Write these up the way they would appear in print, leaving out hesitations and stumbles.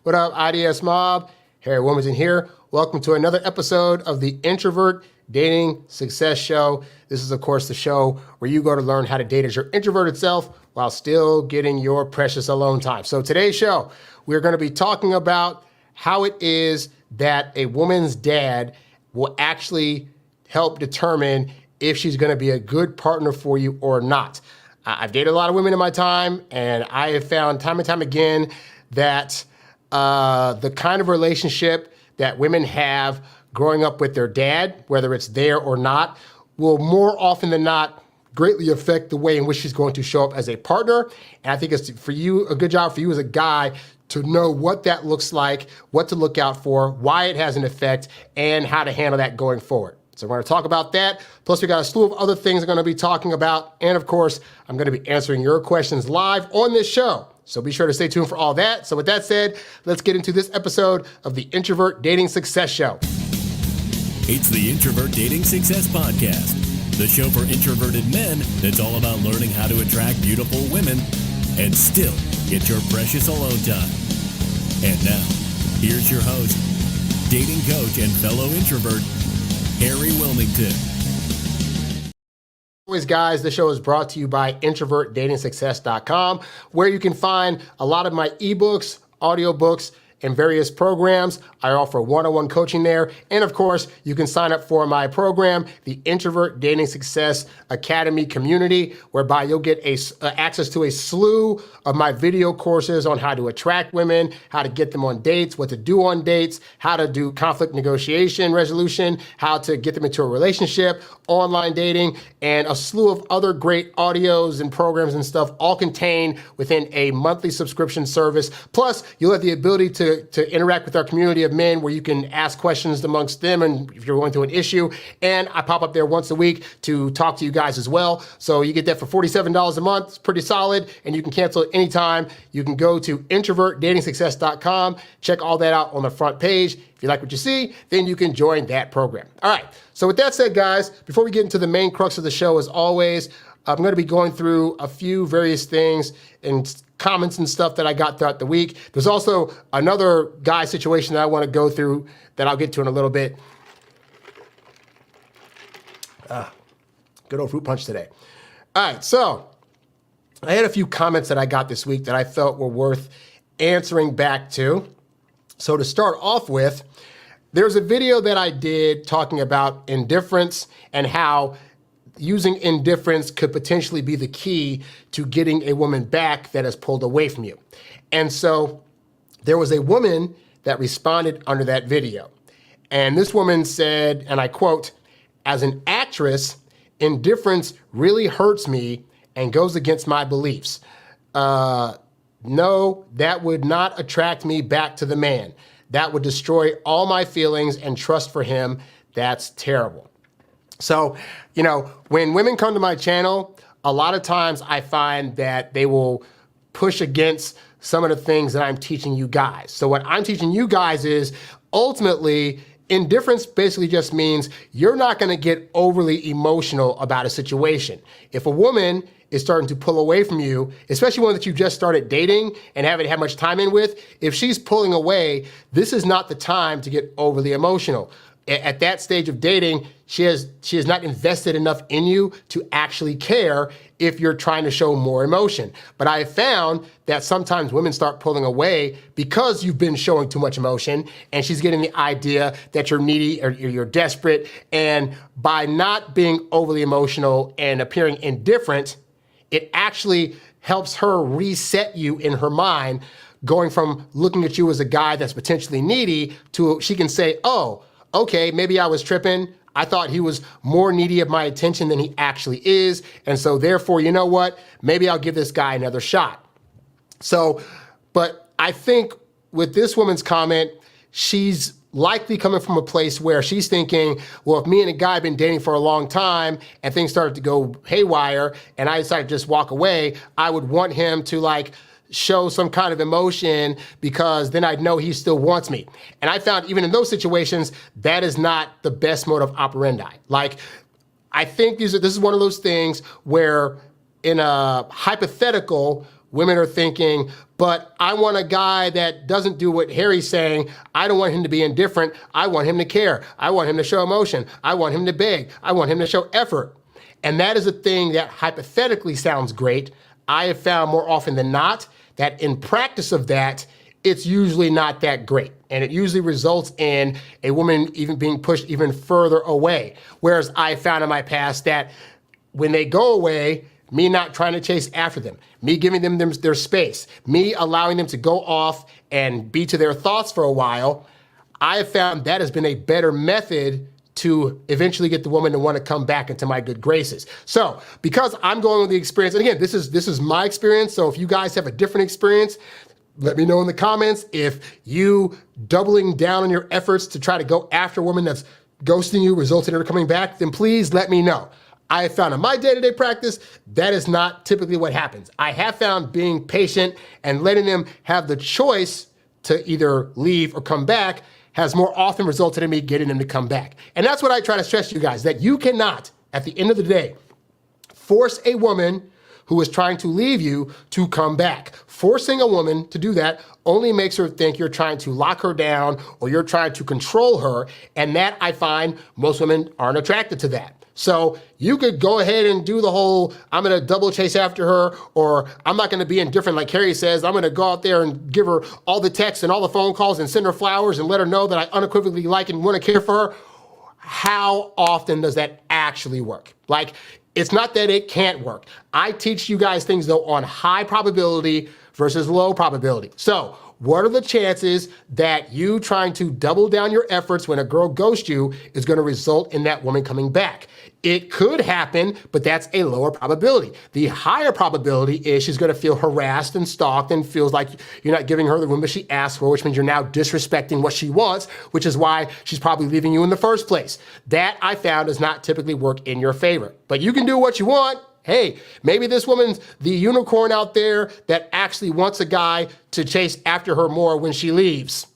What up, IDS Mob? Harry Wilmington here. Welcome to another episode of the Introvert Dating Success Show. This is, of course, the show where you go to learn how to date as your introverted self while still getting your precious alone time. So today's show, we're going to be talking about how it is that a woman's dad will actually help determine if she's going to be a good partner for you or not. I've dated a lot of women in my time, and I have found time and time again that the kind of relationship that women have growing up with their dad, whether it's there or not, will more often than not greatly affect the way in which she's going to show up as a partner. And I think it's for you, a good job for you as a guy to know what that looks like, what to look out for, why it has an effect, and how to handle that going forward. So we're going to talk about that. Plus, we got a slew of other things we're going to be talking about. And of course, I'm going to be answering your questions live on this show. So be sure to stay tuned for all that. So with that said, let's get into this episode of the Introvert Dating Success Show. It's the Introvert Dating Success Podcast, the show for introverted men that's all about learning how to attract beautiful women and still get your precious alone time. And now, here's your host, dating coach and fellow introvert, Harry Wilmington. As always, guys, the show is brought to you by introvertdatingsuccess.com, where you can find a lot of my ebooks, audiobooks, and various programs. I offer one-on-one coaching there. And of course, you can sign up for my program, the Introvert Dating Success Academy Community, whereby you'll get access to a slew of my video courses on how to attract women, how to get them on dates, what to do on dates, how to do conflict negotiation resolution, how to get them into a relationship, online dating, and a slew of other great audios and programs and stuff, all contained within a monthly subscription service. Plus, you'll have the ability to interact with our community of men where you can ask questions amongst them and if you're going through an issue. And I pop up there once a week to talk to you guys as well. So you get that for $47 a month. It's pretty solid, and you can cancel it anytime. You can go to introvertdatingsuccess.com, check all that out on the front page. If you like what you see, then you can join that program. All right. So with that said, guys, before we get into the main crux of the show, as always, I'm going to be going through a few various things and comments and stuff that I got throughout the week. There's also another guy situation that I want to go through that I'll get to in a little bit. Good old fruit punch today. All right, so I had a few comments that I got this week that I felt were worth answering back to. So to start off with, there's a video that I did talking about indifference and how using indifference could potentially be the key to getting a woman back that has pulled away from you. And so there was a woman that responded under that video. And this woman said, and I quote, "As an actress, indifference really hurts me and goes against my beliefs. No, that would not attract me back to the man. That would destroy all my feelings and trust for him. That's terrible." So, when women come to my channel, a lot of times I find that they will push against some of the things that I'm teaching you guys. So what I'm teaching you guys is ultimately indifference basically just means you're not going to get overly emotional about a situation. If a woman is starting to pull away from you, especially one that you just started dating and haven't had much time in with, if she's pulling away, this is not the time to get overly emotional. At that stage of dating, she has not invested enough in you to actually care if you're trying to show more emotion. But I have found that sometimes women start pulling away because you've been showing too much emotion, and she's getting the idea that you're needy or you're desperate. And by not being overly emotional and appearing indifferent, it actually helps her reset you in her mind, going from looking at you as a guy that's potentially needy to she can say, oh, okay, maybe I was tripping. I thought he was more needy of my attention than he actually is. And so therefore, you know what? Maybe I'll give this guy another shot. So, but I think with this woman's comment, she's likely coming from a place where she's thinking, well, if me and a guy have been dating for a long time and things started to go haywire and I decided to just walk away, I would want him to show some kind of emotion because then I'd know he still wants me. And I found even in those situations, that is not the best mode of operandi. I think this is one of those things where in a hypothetical women are thinking, but I want a guy that doesn't do what Harry's saying. I don't want him to be indifferent. I want him to care. I want him to show emotion. I want him to beg. I want him to show effort. And that is a thing that hypothetically sounds great. I have found more often than not that in practice of that, it's usually not that great. And it usually results in a woman even being pushed even further away. Whereas I found in my past that when they go away, me not trying to chase after them, me giving them their space, me allowing them to go off and be to their thoughts for a while, I have found that has been a better method to eventually get the woman to want to come back into my good graces. So because I'm going with the experience, and again, this is my experience, so if you guys have a different experience, let me know in the comments. If you doubling down on your efforts to try to go after a woman that's ghosting you resulted in her coming back, then please let me know. I have found in my day-to-day practice, that is not typically what happens. I have found being patient and letting them have the choice to either leave or come back has more often resulted in me getting them to come back. And that's what I try to stress to you guys, that you cannot, at the end of the day, force a woman who is trying to leave you to come back. Forcing a woman to do that only makes her think you're trying to lock her down or you're trying to control her. And that, I find, most women aren't attracted to that. So you could go ahead and do the whole, I'm gonna double chase after her, or I'm not gonna be indifferent like Harry says, I'm gonna go out there and give her all the texts and all the phone calls and send her flowers and let her know that I unequivocally like and wanna care for her. How often does that actually work? Like, it's not that it can't work. I teach you guys things though on high probability versus low probability. So what are the chances that you trying to double down your efforts when a girl ghosts you is gonna result in that woman coming back? It could happen, but that's a lower probability. The higher probability is she's gonna feel harassed and stalked and feels like you're not giving her the room that she asked for, which means you're now disrespecting what she wants, which is why she's probably leaving you in the first place. That, I found, does not typically work in your favor. But you can do what you want. Hey, maybe this woman's the unicorn out there that actually wants a guy to chase after her more when she leaves.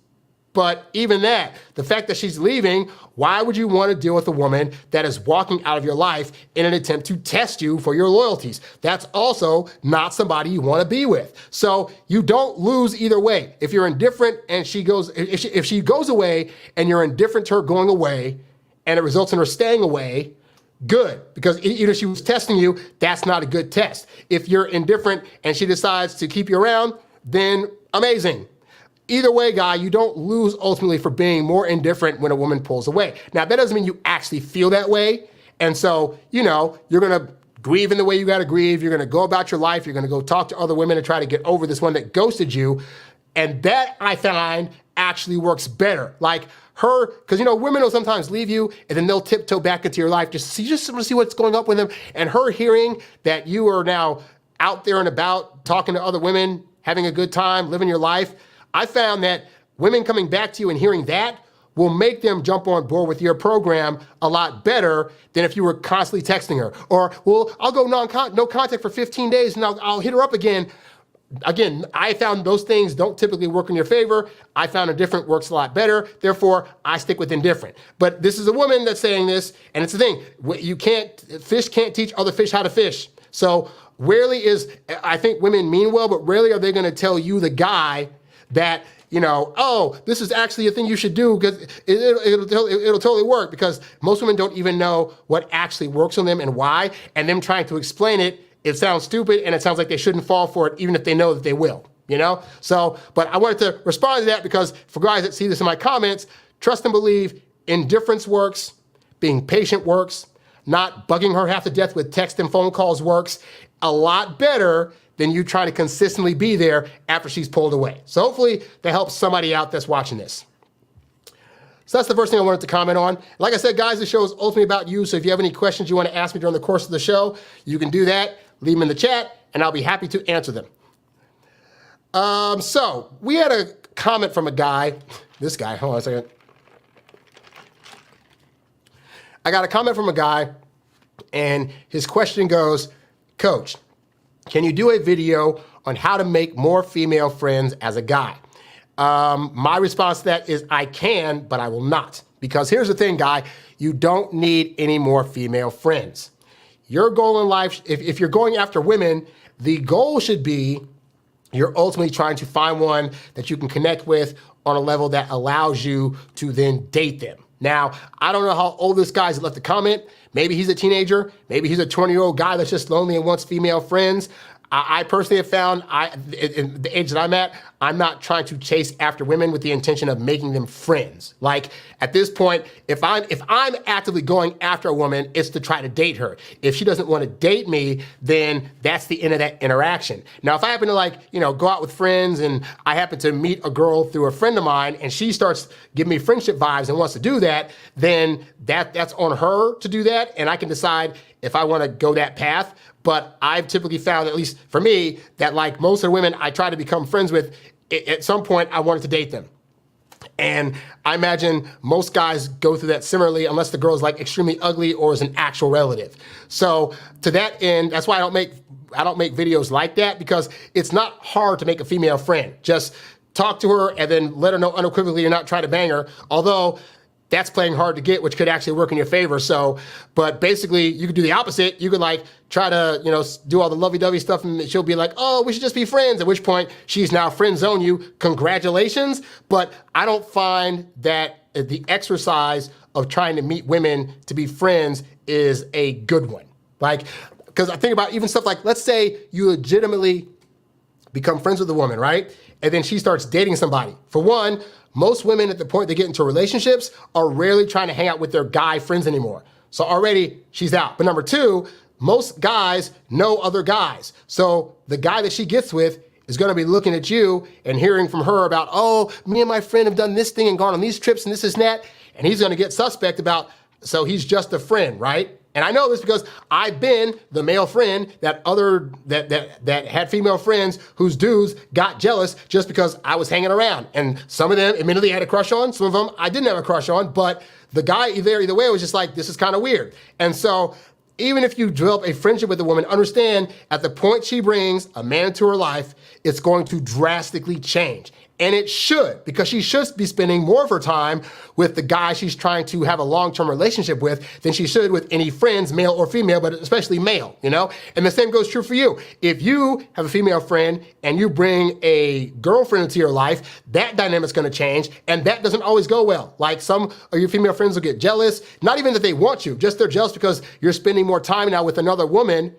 But even that, the fact that she's leaving, why would you want to deal with a woman that is walking out of your life in an attempt to test you for your loyalties? That's also not somebody you want to be with. So you don't lose either way. If you're indifferent and if she goes away and you're indifferent to her going away and it results in her staying away, good, because either she was testing you, that's not a good test. If you're indifferent and she decides to keep you around, then amazing. Either way, guy, you don't lose ultimately for being more indifferent when a woman pulls away. Now, that doesn't mean you actually feel that way. And so, you're going to grieve in the way you got to grieve. You're going to go about your life. You're going to go talk to other women and try to get over this one that ghosted you. And that, I find, actually works better. Like her, because, women will sometimes leave you and then they'll tiptoe back into your life just to see what's going on with them. And her hearing that you are now out there and about talking to other women, having a good time, living your life, I found that women coming back to you and hearing that will make them jump on board with your program a lot better than if you were constantly texting her. Or, well, I'll go no contact for 15 days and I'll hit her up again. Again, I found those things don't typically work in your favor. I found indifferent works a lot better. Therefore, I stick with indifferent. But this is a woman that's saying this, and it's the thing. Fish can't teach other fish how to fish. So rarely I think women mean well, but rarely are they going to tell you, the guy, that, oh, this is actually a thing you should do because it'll totally work, because most women don't even know what actually works on them and why, and them trying to explain it, it sounds stupid and it sounds like they shouldn't fall for it even if they know that they will, So, but I wanted to respond to that because for guys that see this in my comments, trust and believe indifference works, being patient works, not bugging her half to death with text and phone calls works a lot better than you trying to consistently be there after she's pulled away. So hopefully that helps somebody out that's watching this. So that's the first thing I wanted to comment on. Like I said, guys, the show is ultimately about you. So if you have any questions you want to ask me during the course of the show, you can do that. Leave them in the chat, and I'll be happy to answer them. So we had a comment from a guy. This guy, hold on a second. I got a comment from a guy, and his question goes, Coach, can you do a video on how to make more female friends as a guy? My response to that is I can, but I will not. Because here's the thing, guy, you don't need any more female friends. Your goal in life, if you're going after women, the goal should be You're ultimately trying to find one that you can connect with on a level that allows you to then date them. Now, I don't know how old this guy's left a comment. Maybe he's a teenager. Maybe he's a 20-year-old guy that's just lonely and wants female friends. I personally have found, in the age that I'm at, I'm not trying to chase after women with the intention of making them friends. Like, at this point, if I'm actively going after a woman, it's to try to date her. If she doesn't want to date me, then that's the end of that interaction. Now, if I happen to go out with friends and I happen to meet a girl through a friend of mine and she starts giving me friendship vibes and wants to do that, then that's on her to do that, and I can decide if I want to go that path. But I've typically found, at least for me, that like most of the women I try to become friends with, at some point I wanted to date them. And I imagine most guys go through that similarly, unless the girl's like extremely ugly or is an actual relative. So to that end, that's why I don't make videos like that, because it's not hard to make a female friend. Just talk to her and then let her know unequivocally you're not trying to bang her. Although that's playing hard to get, which could actually work in your favor. So, but basically you could do the opposite. You could like try to, do all the lovey-dovey stuff and she'll be like, oh, we should just be friends. At which point she's now friend zone you. Congratulations. But I don't find that the exercise of trying to meet women to be friends is a good one. Like, because I think about even stuff like, let's say you legitimately become friends with a woman, right? And then she starts dating somebody. For one, most women at the point they get into relationships are rarely trying to hang out with their guy friends anymore. So already she's out. But number two, most guys know other guys. So the guy that she gets with is going to be looking at you and hearing from her about, oh, me and my friend have done this thing and gone on these trips and this is that. And he's going to get suspect about, so he's just a friend, right? And I know this because I've been the male friend that had female friends whose dudes got jealous just because I was hanging around. And some of them admittedly I had a crush on, some of them I didn't have a crush on, but the guy either way was just like, this is kind of weird. And so even if you develop a friendship with a woman, understand at the point she brings a man into her life, it's going to drastically change. And it should, because she should be spending more of her time with the guy she's trying to have a long-term relationship with than she should with any friends, male or female, but especially male, And the same goes true for you. If you have a female friend and you bring a girlfriend into your life, that dynamic's gonna change, and that doesn't always go well. Like some of your female friends will get jealous, not even that they want you, just they're jealous because you're spending more time now with another woman,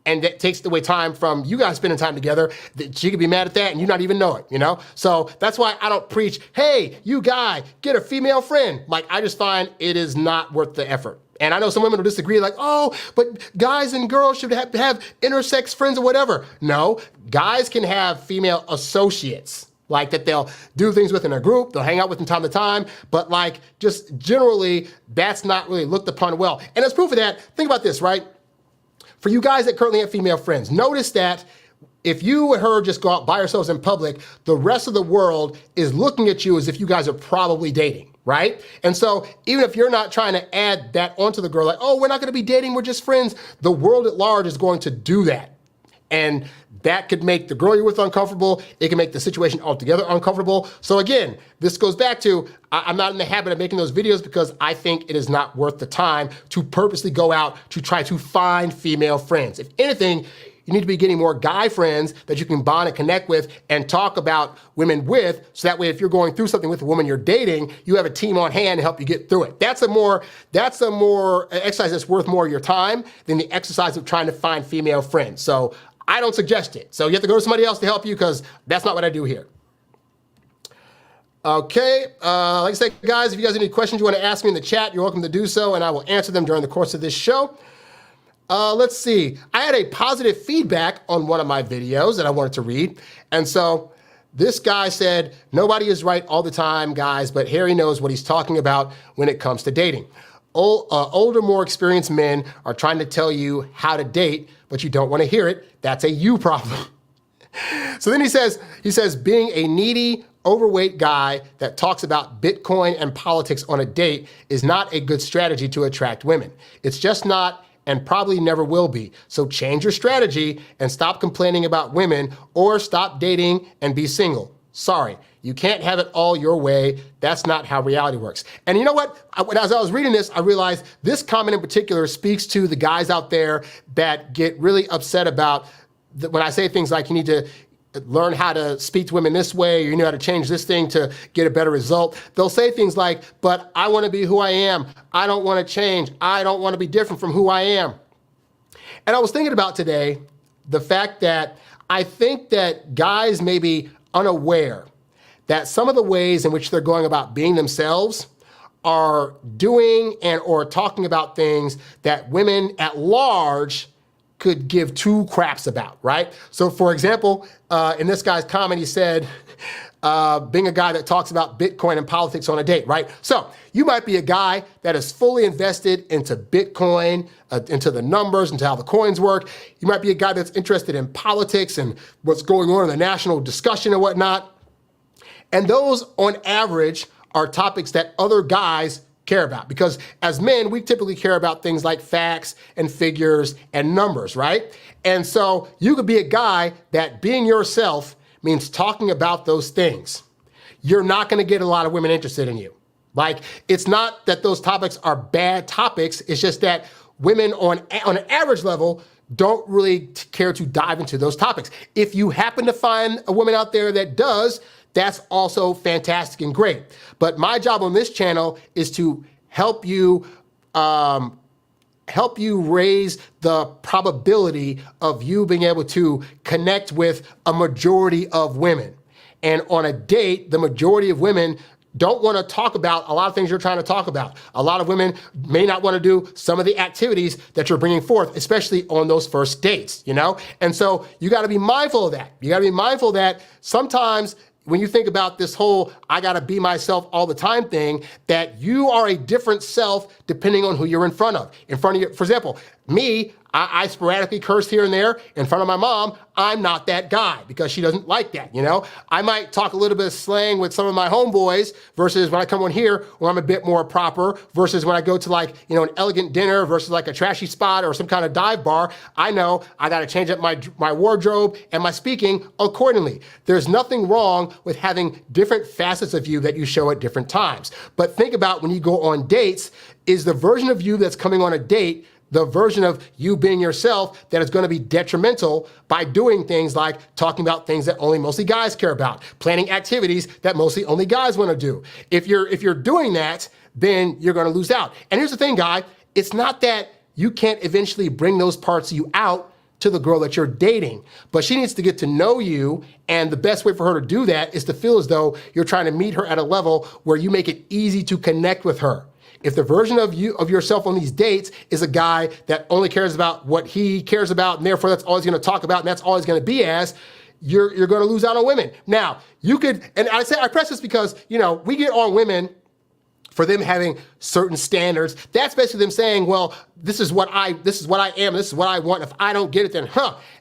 and that takes away time from you guys spending time together, that she could be mad at that and you not even know it, So that's why I don't preach, hey, you guy, get a female friend. Like, I just find it is not worth the effort. And I know some women will disagree, like, oh, but guys and girls should have intersex friends or whatever. No, guys can have female associates, like that they'll do things with in a group, they'll hang out with from time to time, but like just generally, that's not really looked upon well. And as proof of that, think about this, right? For you guys that currently have female friends, notice that if you and her just go out by yourselves in public, the rest of the world is looking at you as if you guys are probably dating, right? And so even if you're not trying to add that onto the girl, like, oh, we're not gonna be dating, we're just friends, the world at large is going to do that. And that could make the girl you're with uncomfortable. It can make the situation altogether uncomfortable. So again, this goes back to, I'm not in the habit of making those videos because I think it is not worth the time to purposely go out to try to find female friends. If anything, you need to be getting more guy friends that you can bond and connect with and talk about women with, so that way if you're going through something with a woman you're dating, you have a team on hand to help you get through it. That's a more exercise that's worth more of your time than the exercise of trying to find female friends. So I don't suggest it. So you have to go to somebody else to help you, because that's not what I do here. Okay, like I said, guys, if you guys have any questions you want to ask me in the chat, you're welcome to do so, and I will answer them during the course of this show. Let's see. I had a positive feedback on one of my videos that I wanted to read. And so this guy said, nobody is right all the time, guys, but Harry knows what he's talking about when it comes to dating. Older, more experienced men are trying to tell you how to date, but you don't want to hear it. That's a you problem. So then he says, being a needy, overweight guy that talks about Bitcoin and politics on a date is not a good strategy to attract women. It's just not, and probably never will be. So change your strategy and stop complaining about women, or stop dating and be single. Sorry, you can't have it all your way. That's not how reality works. And you know what? As I was reading this, I realized this comment in particular speaks to the guys out there that get really upset about when I say things like you need to learn how to speak to women this way, or you know how to change this thing to get a better result. They'll say things like, but I want to be who I am. I don't want to change. I don't want to be different from who I am. And I was thinking about today the fact that I think that guys may be unaware that some of the ways in which they're going about being themselves are doing and or talking about things that women at large could give two craps about, right? So for example, in this guy's comment, he said, being a guy that talks about Bitcoin and politics on a date, right? So you might be a guy that is fully invested into Bitcoin, into the numbers, into how the coins work. You might be a guy that's interested in politics and what's going on in the national discussion and whatnot. And those, on average, are topics that other guys care about, because as men, we typically care about things like facts and figures and numbers, right? And so you could be a guy that being yourself means talking about those things. You're not going to get a lot of women interested in you. Like, it's not that those topics are bad topics. It's just that women on an average level don't really care to dive into those topics. If you happen to find a woman out there that does, that's also fantastic and great. But my job on this channel is to help you raise the probability of you being able to connect with a majority of women. And on a date, the majority of women don't want to talk about a lot of things you're trying to talk about. A lot of women may not want to do some of the activities that you're bringing forth, especially on those first dates, you know? And so you got to be mindful of that. You got to be mindful that sometimes when you think about this whole I gotta be myself all the time thing, that you are a different self depending on who you're in front of. For example, me, I sporadically curse here and there in front of my mom. I'm not that guy because she doesn't like that, you know? I might talk a little bit of slang with some of my homeboys versus when I come on here where I'm a bit more proper versus when I go to like, you know, an elegant dinner versus like a trashy spot or some kind of dive bar. I know I got to change up my wardrobe and my speaking accordingly. There's nothing wrong with having different facets of you that you show at different times. But think about when you go on dates, is the version of you that's coming on a date the version of you being yourself that is going to be detrimental by doing things like talking about things that mostly guys care about, planning activities that mostly only guys want to do. If you're doing that, then you're going to lose out. And here's the thing, guy, it's not that you can't eventually bring those parts of you out to the girl that you're dating, but she needs to get to know you, and the best way for her to do that is to feel as though you're trying to meet her at a level where you make it easy to connect with her. If the version of yourself on these dates is a guy that only cares about what he cares about, and therefore that's all he's going to talk about, and that's all he's going to be as, you're going to lose out on women. Now, you could, and I press this because, you know, we get on women for them having certain standards. That's basically them saying, well, this is what I am, this is what I want. If I don't get it, then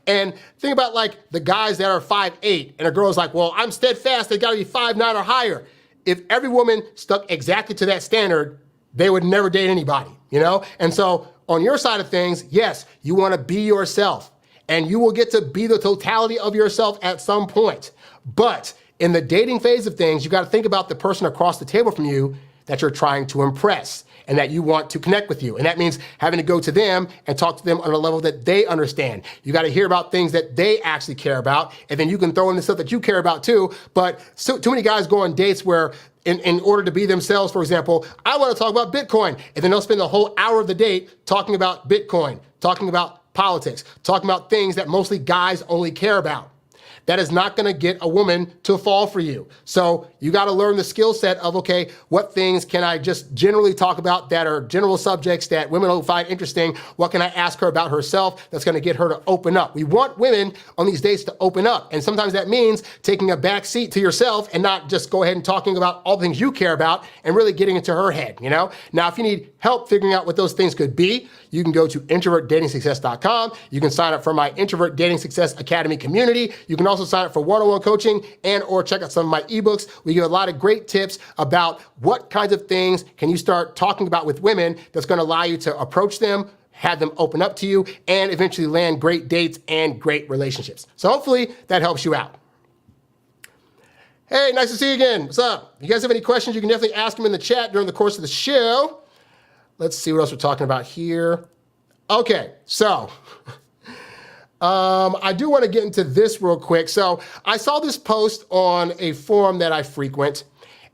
And think about like the guys that are 5'8", and a girl's like, well, I'm steadfast, they gotta be 5'9" or higher. If every woman stuck exactly to that standard, they would never date anybody, you know? And so on your side of things, yes, you wanna be yourself, and you will get to be the totality of yourself at some point. But in the dating phase of things, you gotta think about the person across the table from you that you're trying to impress and that you want to connect with you. And that means having to go to them and talk to them on a level that they understand. You gotta hear about things that they actually care about, and then you can throw in the stuff that you care about too. But too many guys go on dates where in order to be themselves, for example, I wanna talk about Bitcoin, and then they'll spend the whole hour of the date talking about Bitcoin, talking about politics, talking about things that mostly guys only care about. That is not gonna get a woman to fall for you. So you gotta learn the skill set of, okay, what things can I just generally talk about that are general subjects that women will find interesting? What can I ask her about herself that's gonna get her to open up? We want women on these dates to open up. And sometimes that means taking a back seat to yourself and not just go ahead and talking about all the things you care about and really getting into her head, you know? Now, if you need help figuring out what those things could be, you can go to introvertdatingsuccess.com. You can sign up for my Introvert Dating Success Academy community. You can also sign up for one-on-one coaching and or check out some of my ebooks. We give a lot of great tips about what kinds of things can you start talking about with women that's gonna allow you to approach them, have them open up to you, and eventually land great dates and great relationships. So hopefully that helps you out. Hey, nice to see you again. What's up? If you guys have any questions, you can definitely ask them in the chat during the course of the show. Let's see what else we're talking about here. Okay, so I do want to get into this real quick. So I saw this post on a forum that I frequent,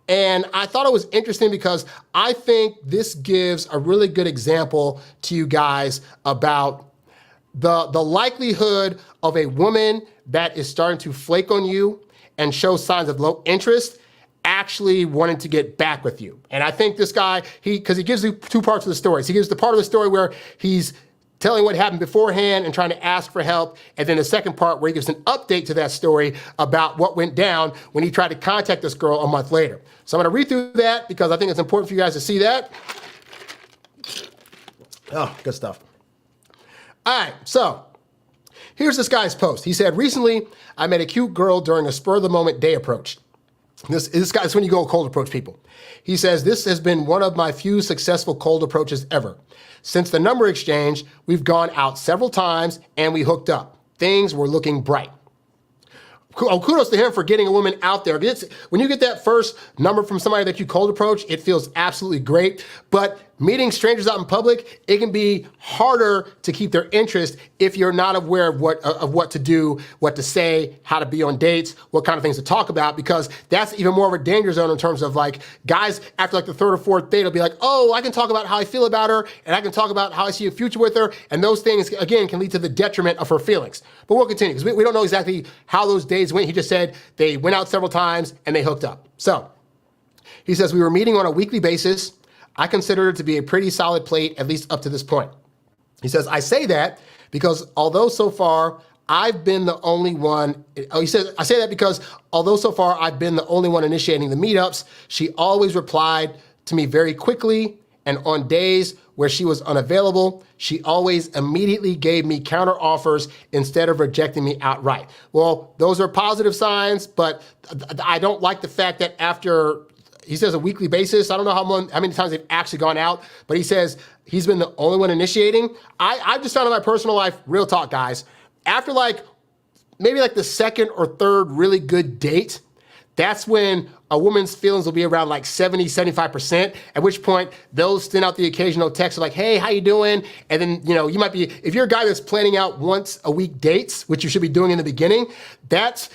and I thought it was interesting because I think this gives a really good example to you guys about the likelihood of a woman that is starting to flake on you and show signs of low interest actually wanting to get back with you. And I think this guy, because he gives you two parts of the story. So he gives the part of the story where he's telling what happened beforehand and trying to ask for help. And then the second part where he gives an update to that story about what went down when he tried to contact this girl a month later. So I'm gonna read through that because I think it's important for you guys to see that. Oh, good stuff. All right, so here's this guy's post. He said, recently, I met a cute girl during a spur-of-the-moment day approach. This guy's when you go cold approach people. He says, this has been one of my few successful cold approaches ever. Since the number exchange, we've gone out several times and we hooked up. Things were looking bright. Kudos to him for getting a woman out there. When you get that first number from somebody that you cold approach, it feels absolutely great. But meeting strangers out in public, it can be harder to keep their interest if you're not aware of what to do, what to say, how to be on dates, what kind of things to talk about, because that's even more of a danger zone in terms of like guys after like the third or fourth date will be like, oh, I can talk about how I feel about her and I can talk about how I see a future with her. And those things, again, can lead to the detriment of her feelings. But we'll continue because we don't know exactly how those days went. He just said they went out several times and they hooked up. So he says, we were meeting on a weekly basis. I consider it to be a pretty solid plate, at least up to this point. He says, I say that because although so far I've been the only one, he says, I say that because although so far I've been the only one initiating the meetups, she always replied to me very quickly, and on days where she was unavailable, she always immediately gave me counter offers instead of rejecting me outright. Well, those are positive signs, but I don't like the fact that after, he says a weekly basis, I don't know how many times they've actually gone out, but he says he's been the only one initiating. I've just found in my personal life, real talk guys, after maybe the second or third really good date, that's when a woman's feelings will be around 70, 75%, at which point they'll send out the occasional text like, hey, how you doing? And then, you might be, if you're a guy that's planning out once a week dates, which you should be doing in the beginning,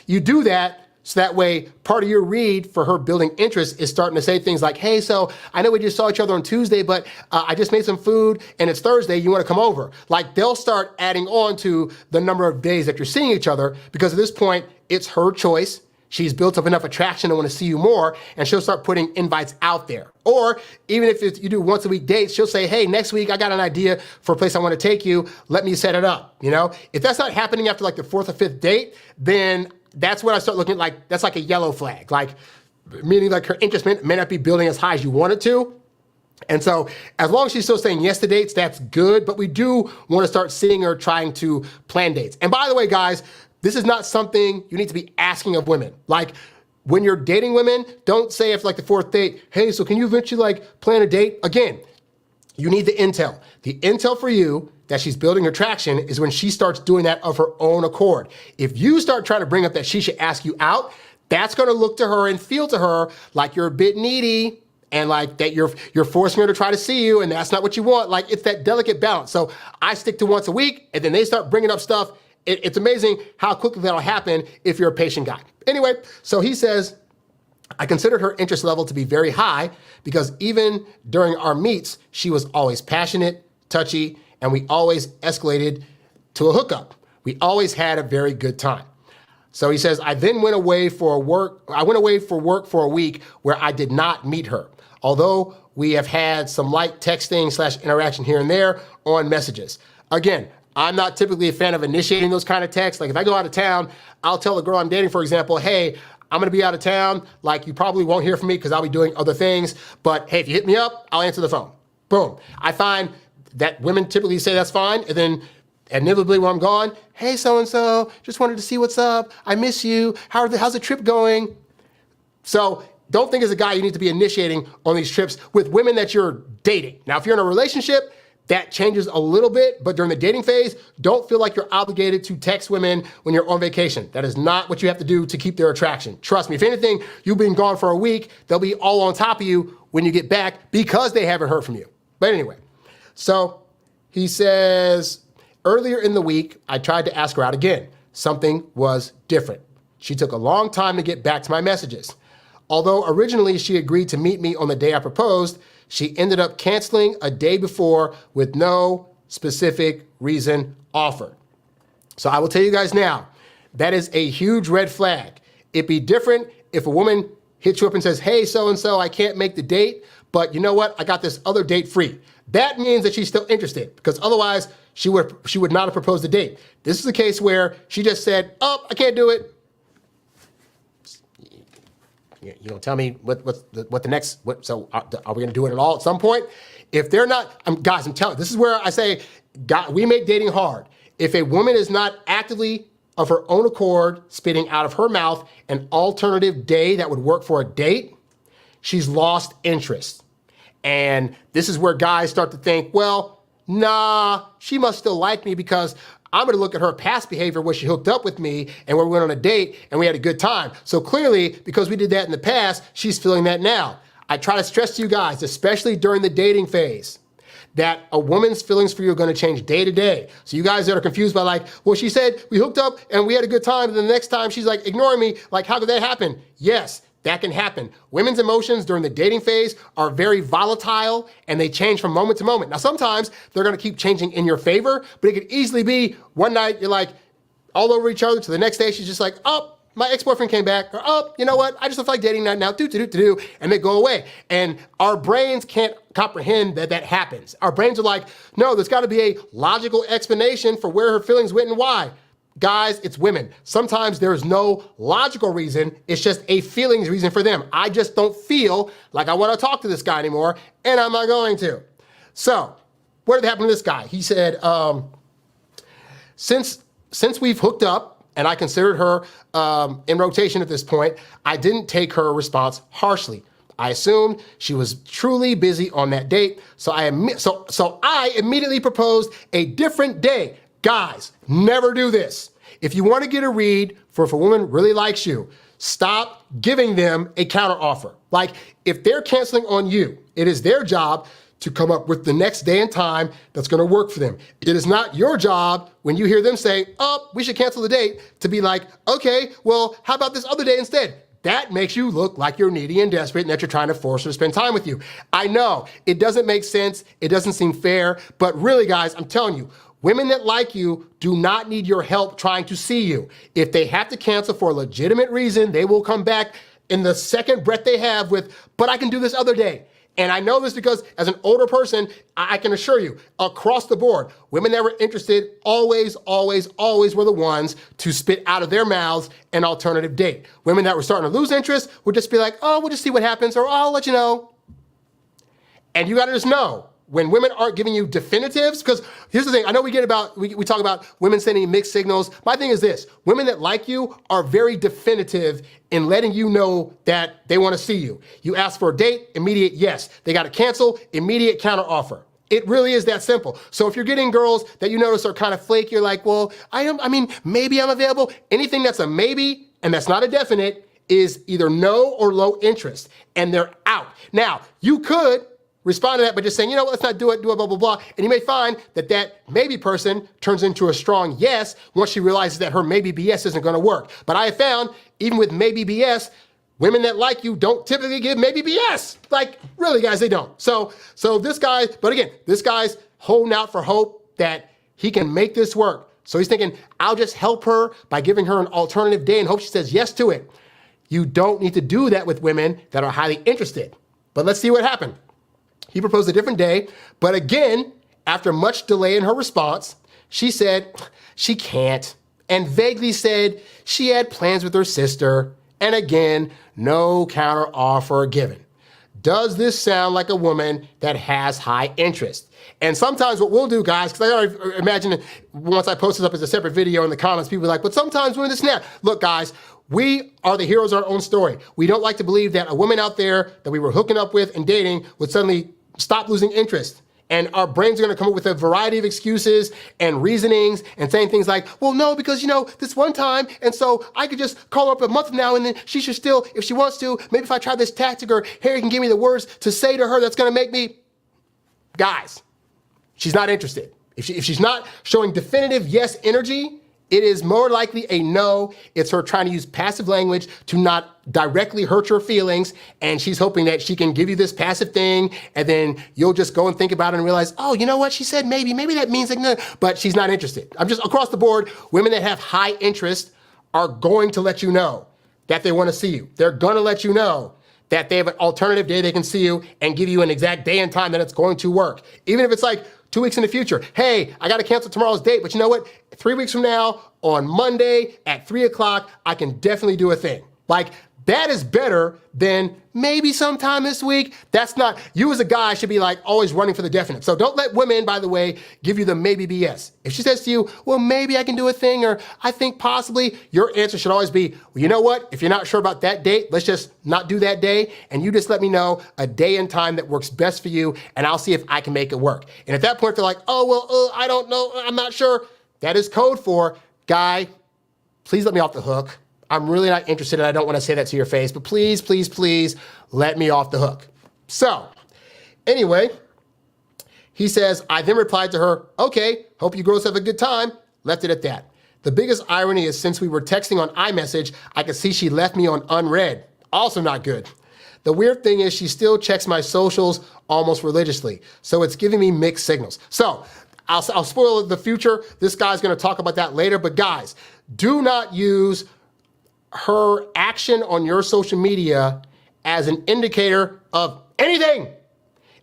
you do that so that way part of your read for her building interest is starting to say things like, hey, so I know we just saw each other on Tuesday, but I just made some food and it's Thursday, you wanna come over? They'll start adding on to the number of days that you're seeing each other because at this point, it's her choice. She's built up enough attraction to want to see you more, and she'll start putting invites out there. Or even if you do once a week dates, she'll say, hey, next week I got an idea for a place I want to take you. Let me set it up. If that's not happening after the fourth or fifth date, then that's when I start looking at that's like a yellow flag. Meaning her interest may not be building as high as you want it to. And so as long as she's still saying yes to dates, that's good. But we do want to start seeing her trying to plan dates. And by the way, guys, this is not something you need to be asking of women. When you're dating women, don't say after the fourth date, hey, so can you eventually plan a date? Again, you need the intel. The intel for you that she's building her traction is when she starts doing that of her own accord. If you start trying to bring up that she should ask you out, that's gonna look to her and feel to her like you're a bit needy and that you're forcing her to try to see you, and that's not what you want. It's that delicate balance. So I stick to once a week, and then they start bringing up stuff. It's amazing how quickly that'll happen if you're a patient guy. Anyway, so he says, I considered her interest level to be very high because even during our meets, she was always passionate, touchy, and we always escalated to a hookup. We always had a very good time. So he says, I then went away for work for a week where I did not meet her. Although we have had some light texting / interaction here and there on messages. Again, I'm not typically a fan of initiating those kind of texts. If I go out of town, I'll tell the girl I'm dating, for example, hey, I'm gonna be out of town. You probably won't hear from me because I'll be doing other things. But hey, if you hit me up, I'll answer the phone. Boom. I find that women typically say that's fine. And then inevitably when I'm gone, hey, so-and-so, just wanted to see what's up. I miss you. How's the trip going? So don't think as a guy you need to be initiating on these trips with women that you're dating. Now, if you're in a relationship, that changes a little bit, but during the dating phase, don't feel like you're obligated to text women when you're on vacation. That is not what you have to do to keep their attraction. Trust me, if anything, you've been gone for a week, they'll be all on top of you when you get back because they haven't heard from you. But anyway, so he says, earlier in the week, I tried to ask her out again. Something was different. She took a long time to get back to my messages. Although originally she agreed to meet me on the day I proposed, she ended up canceling a day before with no specific reason offered. So I will tell you guys now, that is a huge red flag. It'd be different if a woman hits you up and says, hey, so-and-so, I can't make the date, but you know what? I got this other date free. That means that she's still interested, because otherwise she would not have proposed a date. This is a case where she just said, oh, I can't do it. You don't tell me so are we gonna do it at all at some point? If they're not, guys, I'm telling you, this is where I say, God, we make dating hard. If a woman is not actively of her own accord spitting out of her mouth an alternative day that would work for a date, she's lost interest. And this is where guys start to think, well, nah, she must still like me because I'm gonna look at her past behavior where she hooked up with me and where we went on a date and we had a good time. So clearly, because we did that in the past, she's feeling that now. I try to stress to you guys, especially during the dating phase, that a woman's feelings for you are gonna change day to day. So you guys that are confused by like, well, she said we hooked up and we had a good time, and then the next time she's like ignoring me, like how could that happen? Yes, that can happen. Women's emotions during the dating phase are very volatile and they change from moment to moment. Now, sometimes they're gonna keep changing in your favor, but it could easily be one night you're like all over each other to the next day she's just like, oh, my ex-boyfriend came back, or oh, you know what, I just don't feel like dating that now, and they go away. And our brains can't comprehend that that happens. Our brains are like, no, there's gotta be a logical explanation for where her feelings went and why. Guys, it's women. Sometimes there is no logical reason. It's just a feelings reason for them. I just don't feel like I want to talk to this guy anymore, and I'm not going to. So, what did happen to this guy? He said, since we've hooked up, and I considered her in rotation at this point, I didn't take her response harshly. I assumed she was truly busy on that date, so I immediately proposed a different day. Guys, never do this. If you want to get a read for if a woman really likes you, stop giving them a counteroffer. Like, if they're canceling on you, it is their job to come up with the next day and time that's going to work for them. It is not your job when you hear them say, oh, we should cancel the date, to be like, okay, well, how about this other day instead? That makes you look like you're needy and desperate and that you're trying to force her to spend time with you. I know, it doesn't make sense, it doesn't seem fair, but really, guys, I'm telling you, women that like you do not need your help trying to see you. If they have to cancel for a legitimate reason, they will come back in the second breath they have with, but I can do this other day. And I know this because as an older person, I can assure you, across the board, women that were interested always were the ones to spit out of their mouths an alternative date. Women that were starting to lose interest would just be like, oh, we'll just see what happens, or oh, I'll let you know. And you gotta just know, when women aren't giving you definitives, because here's the thing, I know we talk about women sending mixed signals. My thing is this, women that like you are very definitive in letting you know that they want to see you. You ask for a date, immediate yes. They got to cancel, immediate counteroffer. It really is that simple. So if you're getting girls that you notice are kind of flaky, you're like, well, maybe I'm available. Anything that's a maybe and that's not a definite is either no or low interest, and they're out. Now, you could respond to that by just saying, you know what, let's not do it, blah, blah, blah. And you may find that that maybe person turns into a strong yes once she realizes that her maybe BS isn't gonna work. But I have found, even with maybe BS, women that like you don't typically give maybe BS. Like, really, guys, they don't. So this guy, but again, this guy's holding out for hope that he can make this work. So he's thinking, I'll just help her by giving her an alternative day and hope she says yes to it. You don't need to do that with women that are highly interested. But let's see what happened. He proposed a different day, but again, after much delay in her response, she said she can't, and vaguely said she had plans with her sister, and again, no counter offer given. Does this sound like a woman that has high interest? And sometimes what we'll do, guys, because I already imagine once I post this up as a separate video in the comments, people are like, but sometimes women just snap. Look, guys, we are the heroes of our own story. We don't like to believe that a woman out there that we were hooking up with and dating would suddenly stop losing interest. And our brains are gonna come up with a variety of excuses and reasonings and saying things like, well, no, because this one time, and so I could just call her up a month from now and then she should still, if she wants to, maybe if I try this tactic, or Harry can give me the words to say to her that's gonna make me. Guys, she's not interested. If she's not showing definitive yes energy, it is more likely a no. It's her trying to use passive language to not directly hurt your feelings, and she's hoping that she can give you this passive thing, and then you'll just go and think about it and realize, oh, you know what? She said maybe that means like no, but she's not interested. I'm just across the board, women that have high interest are going to let you know that they want to see you. They're going to let you know that they have an alternative day they can see you and give you an exact day and time that it's going to work. Even if it's like 2 weeks in the future. Hey, I got to cancel tomorrow's date, but you know what? 3 weeks from now, on Monday at 3 o'clock, I can definitely do a thing. Like, that is better than maybe sometime this week. That's not, you as a guy should be like always running for the definite. So don't let women, by the way, give you the maybe BS. If she says to you, well, maybe I can do a thing, or I think possibly, your answer should always be, well, you know what? If you're not sure about that date, let's just not do that day. And you just let me know a day and time that works best for you, and I'll see if I can make it work. And at that point, they're like, oh, well, I don't know. I'm not sure. That is code for, guy, please let me off the hook. I'm really not interested, and I don't want to say that to your face, but please, please, please let me off the hook. So, anyway, he says, I then replied to her, okay, hope you girls have a good time. Left it at that. The biggest irony is since we were texting on iMessage, I could see she left me on unread. Also not good. The weird thing is she still checks my socials almost religiously, so it's giving me mixed signals. So, I'll spoil the future. This guy's going to talk about that later, but guys, do not use her action on your social media as an indicator of anything.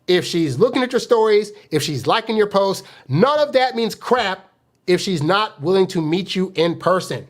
If she's looking at your stories, if she's liking your posts, none of that means crap if she's not willing to meet you in person.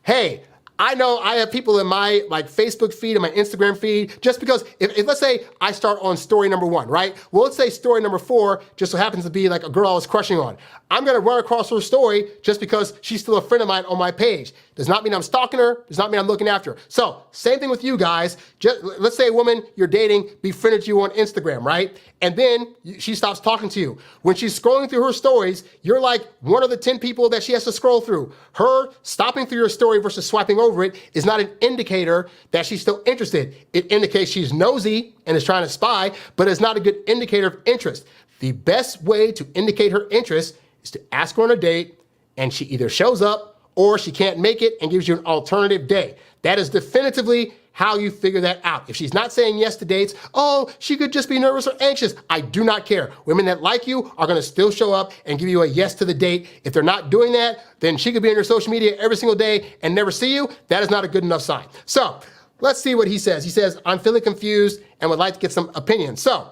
Hey, I know I have people in my Facebook feed and my Instagram feed, just because if let's say I start on story number 1, right? Well, let's say story number 4 just so happens to be like a girl I was crushing on. I'm gonna run across her story just because she's still a friend of mine on my page. Does not mean I'm stalking her, does not mean I'm looking after her. So, same thing with you guys. Just, let's say a woman you're dating befriended you on Instagram, right? And then she stops talking to you. When she's scrolling through her stories, you're like one of the 10 people that she has to scroll through. Her stopping through your story versus swiping over it is not an indicator that she's still interested. It indicates she's nosy and is trying to spy, but it's not a good indicator of interest. The best way to indicate her interest is to ask her on a date, and she either shows up or she can't make it and gives you an alternative day. That is definitively how you figure that out. If she's not saying yes to dates, oh, she could just be nervous or anxious. I do not care. Women that like you are gonna still show up and give you a yes to the date. If they're not doing that, then she could be on your social media every single day and never see you. That is not a good enough sign. So let's see what he says. He says, I'm feeling confused and would like to get some opinions. So,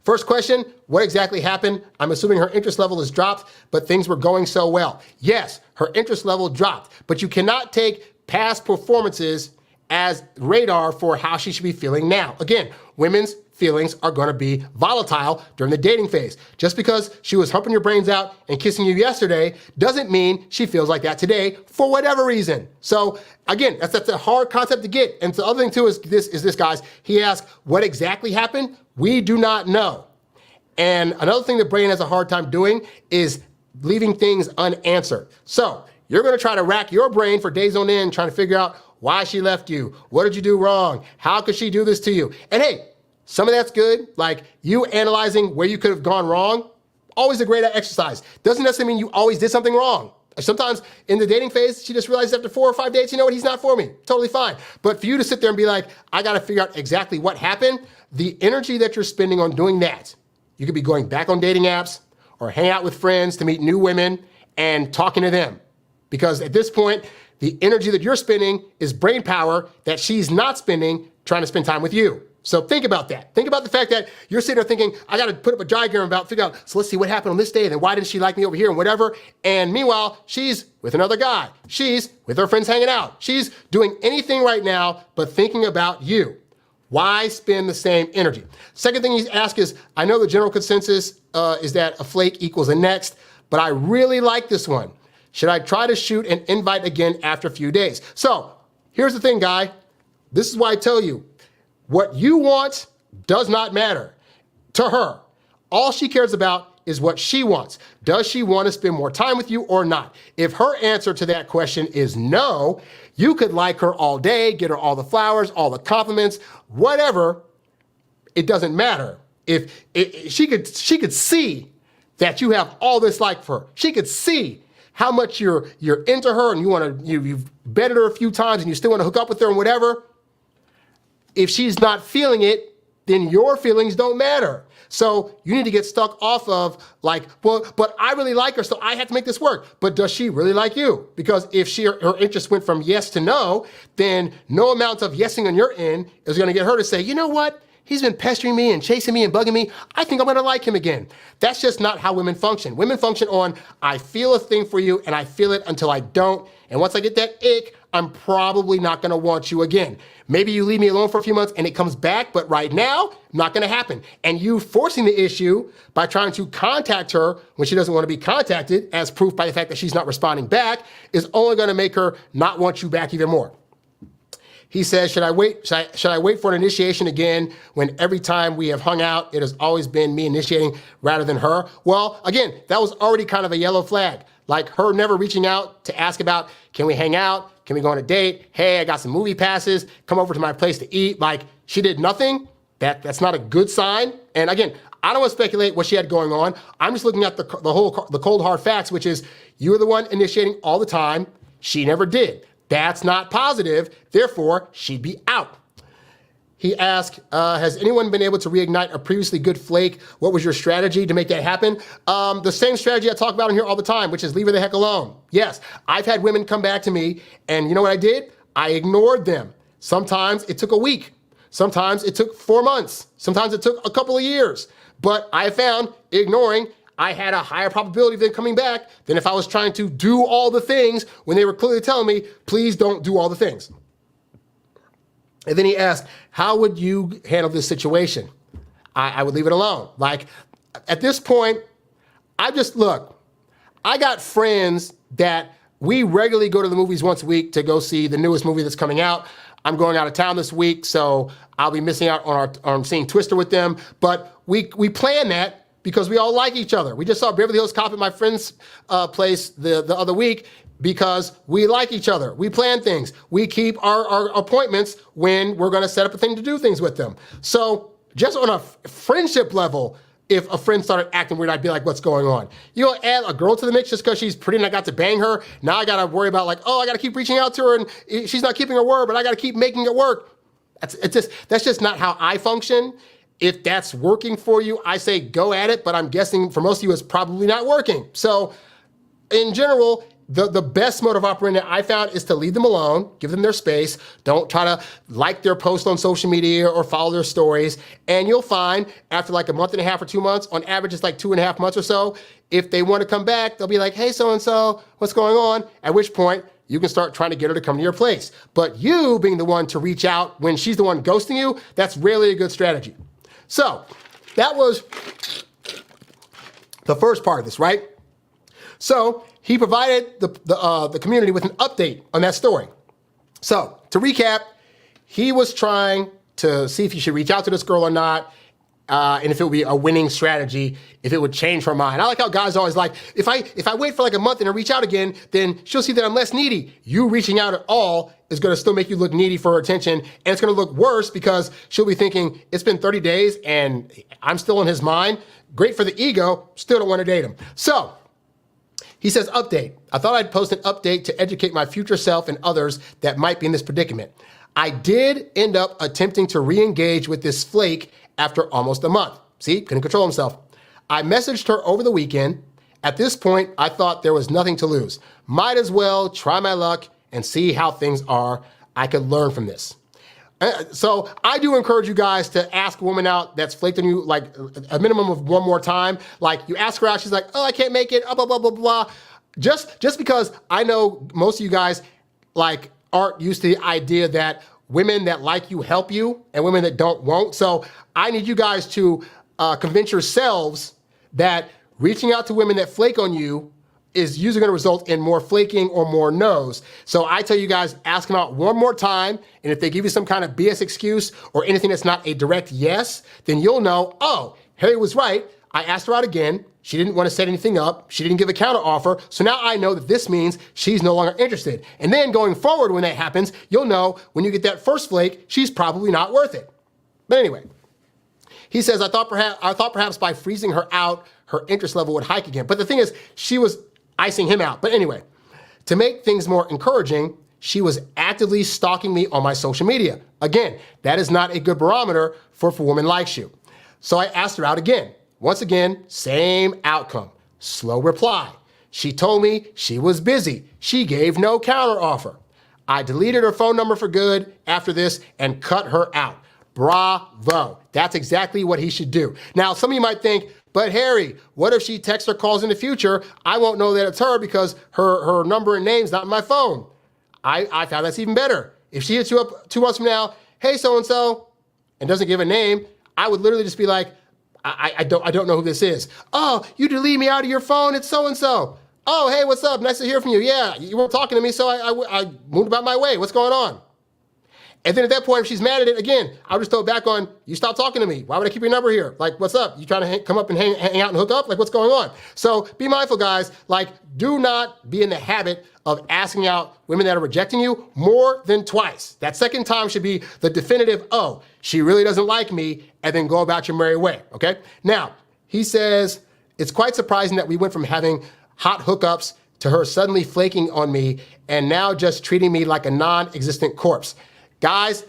first question, what exactly happened? I'm assuming her interest level is dropped, but things were going so well. Yes, her interest level dropped, but you cannot take past performances as radar for how she should be feeling now. Again, women's feelings are going to be volatile during the dating phase. Just because she was humping your brains out and kissing you yesterday doesn't mean she feels like that today for whatever reason. So again, that's a hard concept to get. And the other thing too is this, guys. He asked, what exactly happened? We do not know. And another thing that Braden has a hard time doing is leaving things unanswered. So you're going to try to rack your brain for days on end trying to figure out why she left you. What did you do wrong? How could she do this to you? And hey, some of that's good. Like you analyzing where you could have gone wrong, always a great exercise. Doesn't necessarily mean you always did something wrong. Sometimes in the dating phase, she just realizes after 4 or 5 dates, you know what, he's not for me. Totally fine. But for you to sit there and be like, I got to figure out exactly what happened, the energy that you're spending on doing that, you could be going back on dating apps or hang out with friends to meet new women and talking to them. Because at this point, the energy that you're spending is brain power that she's not spending trying to spend time with you. So think about that. Think about the fact that you're sitting there thinking, I got to put up a diagram about, figure out, so let's see what happened on this day, and then why didn't she like me over here and whatever. And meanwhile, she's with another guy. She's with her friends hanging out. She's doing anything right now but thinking about you. Why spend the same energy? Second thing he's asked is, I know the general consensus is that a flake equals a next, but I really like this one. Should I try to shoot an invite again after a few days? So here's the thing, guy. This is why I tell you, what you want does not matter to her. All she cares about is what she wants. Does she want to spend more time with you or not? If her answer to that question is no, you could like her all day, get her all the flowers, all the compliments, whatever. It doesn't matter. If she could see that you have all this like for her. She could see how much you're into her and you've betted her a few times and you still want to hook up with her and whatever. If she's not feeling it, then your feelings don't matter. So you need to get stuck off of like, well, but I really like her, so I have to make this work. But does she really like you? Because if her interest went from yes to no, then no amount of yesing on your end is going to get her to say, you know what? He's been pestering me and chasing me and bugging me. I think I'm going to like him again. That's just not how women function. Women function on, I feel a thing for you and I feel it until I don't. And once I get that ick, I'm probably not going to want you again. Maybe you leave me alone for a few months and it comes back, but right now, not going to happen. And you forcing the issue by trying to contact her when she doesn't want to be contacted, as proof by the fact that she's not responding back, is only going to make her not want you back even more. He says, should I wait for an initiation again when every time we have hung out, it has always been me initiating rather than her? Well, again, that was already kind of a yellow flag. Like her never reaching out to ask about, can we hang out? Can we go on a date? Hey, I got some movie passes. Come over to my place to eat. Like she did nothing. That's not a good sign. And again, I don't want to speculate what she had going on. I'm just looking at the cold hard facts, which is you were the one initiating all the time. She never did. That's not positive. Therefore, she'd be out. He asked, has anyone been able to reignite a previously good flake? What was your strategy to make that happen? The same strategy I talk about in here all the time, which is leave her the heck alone. Yes, I've had women come back to me, and you know what I did? I ignored them. Sometimes it took a week. Sometimes it took 4 months. Sometimes it took a couple of years. But I found ignoring, I had a higher probability of them coming back than if I was trying to do all the things when they were clearly telling me, please don't do all the things. And then he asked, how would you handle this situation? I would leave it alone. Like, at this point, I got friends that we regularly go to the movies once a week to go see the newest movie that's coming out. I'm going out of town this week, so I'll be missing out on seeing Twister with them. But we plan that because we all like each other. We just saw Beverly Hills Cop at my friend's place the other week because we like each other. We plan things. We keep our appointments when we're going to set up a thing to do things with them. So just on a friendship level, if a friend started acting weird, I'd be like, what's going on? You know, add a girl to the mix just because she's pretty and I got to bang her. Now I got to worry about like, oh, I got to keep reaching out to her and she's not keeping her word, but I got to keep making it work. That's just not how I function. If that's working for you, I say go at it, but I'm guessing for most of you it's probably not working. So in general, the best mode of operandi I found is to leave them alone, give them their space. Don't try to like their post on social media or follow their stories. And you'll find after like a month and a half or 2 months, on average it's like 2.5 months or so, if they want to come back, they'll be like, hey, so-and-so, what's going on? At which point you can start trying to get her to come to your place. But you being the one to reach out when she's the one ghosting you, that's rarely a good strategy. So that was the first part of this, right? So he provided the community with an update on that story. So to recap, he was trying to see if he should reach out to this girl or not, and if it would be a winning strategy, if it would change her mind. I like how guys are always like, if I wait for like a month and I reach out again, then she'll see that I'm less needy. You reaching out at all is going to still make you look needy for her attention, and it's going to look worse because she'll be thinking, it's been 30 days and I'm still in his mind. Great for the ego, still don't want to date him. So he says, update. I thought I'd post an update to educate my future self and others that might be in this predicament. I did end up attempting to re-engage with this flake after almost a month. See, couldn't control himself. I messaged her over the weekend. At this point, I thought there was nothing to lose. Might as well try my luck and see how things are. I could learn from this. So I do encourage you guys to ask a woman out that's flaked on you like a minimum of one more time. Like you ask her out, she's like, oh, I can't make it, blah, blah, blah, blah. Just because I know most of you guys like aren't used to the idea that women that like you help you and women that don't won't. So I need you guys to convince yourselves that reaching out to women that flake on you is usually going to result in more flaking or more no's. So I tell you guys, ask them out one more time, and if they give you some kind of BS excuse or anything that's not a direct yes, then you'll know, oh, Harry was right. I asked her out again. She didn't want to set anything up. She didn't give a counter offer. So now I know that this means she's no longer interested. And then going forward when that happens, you'll know when you get that first flake, she's probably not worth it. But anyway, he says, I thought perhaps by freezing her out, her interest level would hike again. But the thing is, she was icing him out. But anyway, to make things more encouraging, she was actively stalking me on my social media. Again, that is not a good barometer for if a woman likes you. So I asked her out again. Once again, same outcome. Slow reply. She told me she was busy. She gave no counteroffer. I deleted her phone number for good after this and cut her out. Bravo. That's exactly what he should do. Now, some of you might think, but Harry, what if she texts or calls in the future? I won't know that it's her because her number and name's not in my phone. I found that's even better. If she hits you up 2 months from now, hey, so-and-so, and doesn't give a name, I would literally just be like, I don't know who this is. Oh, you delete me out of your phone, it's so-and-so. Oh, hey, what's up? Nice to hear from you. Yeah, you weren't talking to me, so I moved about my way. What's going on? And then at that point, if she's mad at it, again, I'll just throw it back on, you stop talking to me. Why would I keep your number here? Like, what's up? You trying to come up and hang out and hook up? Like, what's going on? So be mindful, guys. Like, do not be in the habit of asking out women that are rejecting you more than twice. That second time should be the definitive, oh, she really doesn't like me, and then go about your merry way, okay? Now, he says, it's quite surprising that we went from having hot hookups to her suddenly flaking on me and now just treating me like a non-existent corpse. Guys,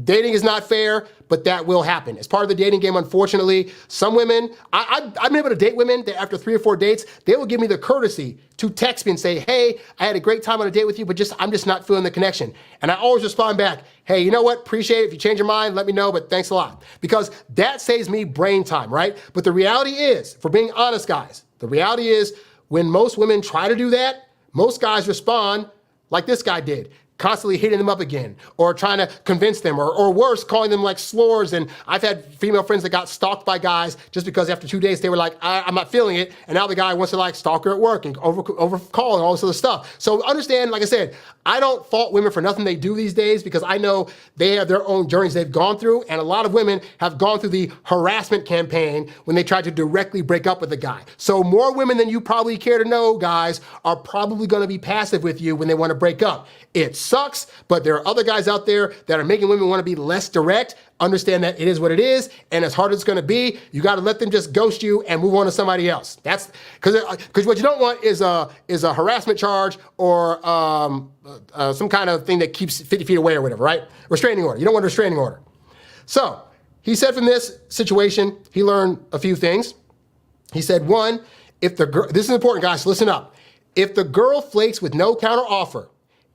dating is not fair, but that will happen. As part of the dating game, unfortunately, some women, I've been able to date women that after 3 or 4 dates, they will give me the courtesy to text me and say, hey, I had a great time on a date with you, but I'm just not feeling the connection. And I always respond back, hey, you know what? Appreciate it. If you change your mind, let me know, but thanks a lot. Because that saves me brain time, right? But the reality is, for being honest, guys, the reality is when most women try to do that, most guys respond like this guy did, constantly hitting them up again or trying to convince them or worse, calling them like slurs. And I've had female friends that got stalked by guys just because after 2 days they were like, I'm not feeling it. And now the guy wants to like stalk her at work and over call and all this other stuff. So understand, like I said, I don't fault women for nothing they do these days because I know they have their own journeys they've gone through. And a lot of women have gone through the harassment campaign when they tried to directly break up with a guy. So more women than you probably care to know, guys, are probably going to be passive with you when they want to break up. It sucks, but there are other guys out there that are making women want to be less direct. Understand that it is what it is, and as hard as it's going to be, you got to let them just ghost you and move on to somebody else. That's because what you don't want is a harassment charge or some kind of thing that keeps 50 feet away or whatever, right? Restraining order. You don't want a restraining order. So he said from this situation, he learned a few things. He said, one, if the girl, this is important, guys, listen up. If the girl flakes with no counter offer,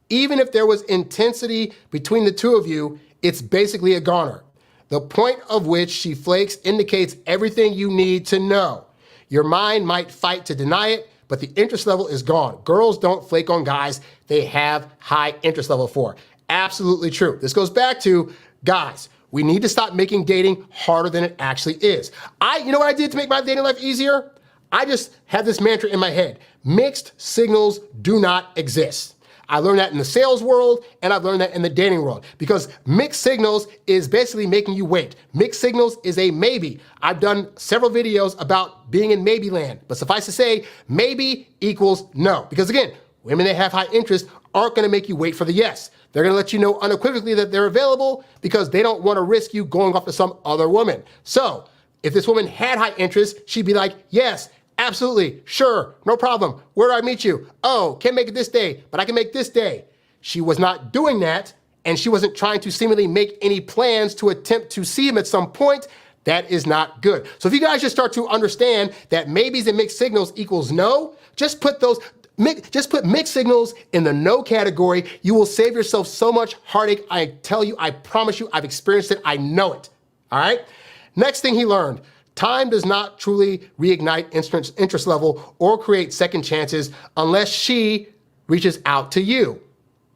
even if there was intensity between the two of you, it's basically a goner. The point of which she flakes indicates everything you need to know. Your mind might fight to deny it, but the interest level is gone. Girls don't flake on guys they have high interest level for. Absolutely true. This goes back to, guys, we need to stop making dating harder than it actually is. You know what I did to make my dating life easier? I just had this mantra in my head. Mixed signals do not exist. I learned that in the sales world, and I've learned that in the dating world. Because mixed signals is basically making you wait. Mixed signals is a maybe. I've done several videos about being in maybe land. But suffice to say, maybe equals no. Because again, women that have high interest aren't going to make you wait for the yes. They're going to let you know unequivocally that they're available because they don't want to risk you going off to some other woman. So if this woman had high interest, she'd be like, yes, absolutely, sure, no problem. Where do I meet you? Oh, can't make it this day, but I can make this day. She was not doing that, and she wasn't trying to seemingly make any plans to attempt to see him at some point. That is not good. So if you guys just start to understand that maybes and mixed signals equals no, just put mixed signals in the no category. You will save yourself so much heartache. I tell you, I promise you, I've experienced it. I know it. All right? Next thing he learned. Time does not truly reignite interest level or create second chances unless she reaches out to you.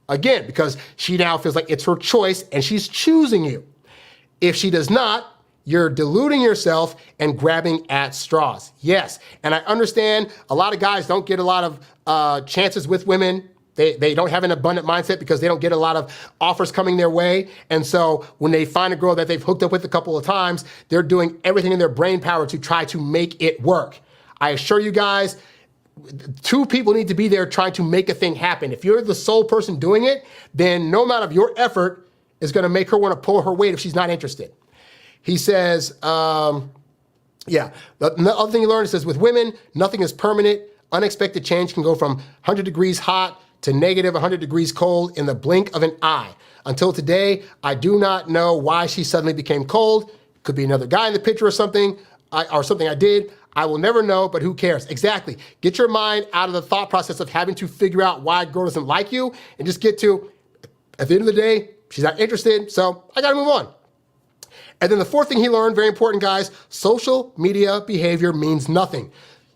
Again, because she now feels like it's her choice and she's choosing you. If she does not, you're deluding yourself and grabbing at straws. Yes, and I understand a lot of guys don't get a lot of chances with women. They don't have an abundant mindset because they don't get a lot of offers coming their way. And so when they find a girl that they've hooked up with a couple of times, they're doing everything in their brain power to try to make it work. I assure you guys, two people need to be there trying to make a thing happen. If you're the sole person doing it, then no amount of your effort is going to make her want to pull her weight if she's not interested. He says, Yeah. The other thing you learn is says with women, nothing is permanent. Unexpected change can go from 100 degrees hot to negative 100 degrees cold in the blink of an eye. Until today, I do not know why she suddenly became cold. Could be another guy in the picture or something I did. I will never know, but who cares? Exactly. Get your mind out of the thought process of having to figure out why a girl doesn't like you and just get to, at the end of the day, she's not interested, so I gotta move on. And then the fourth thing he learned, very important, guys, social media behavior means nothing.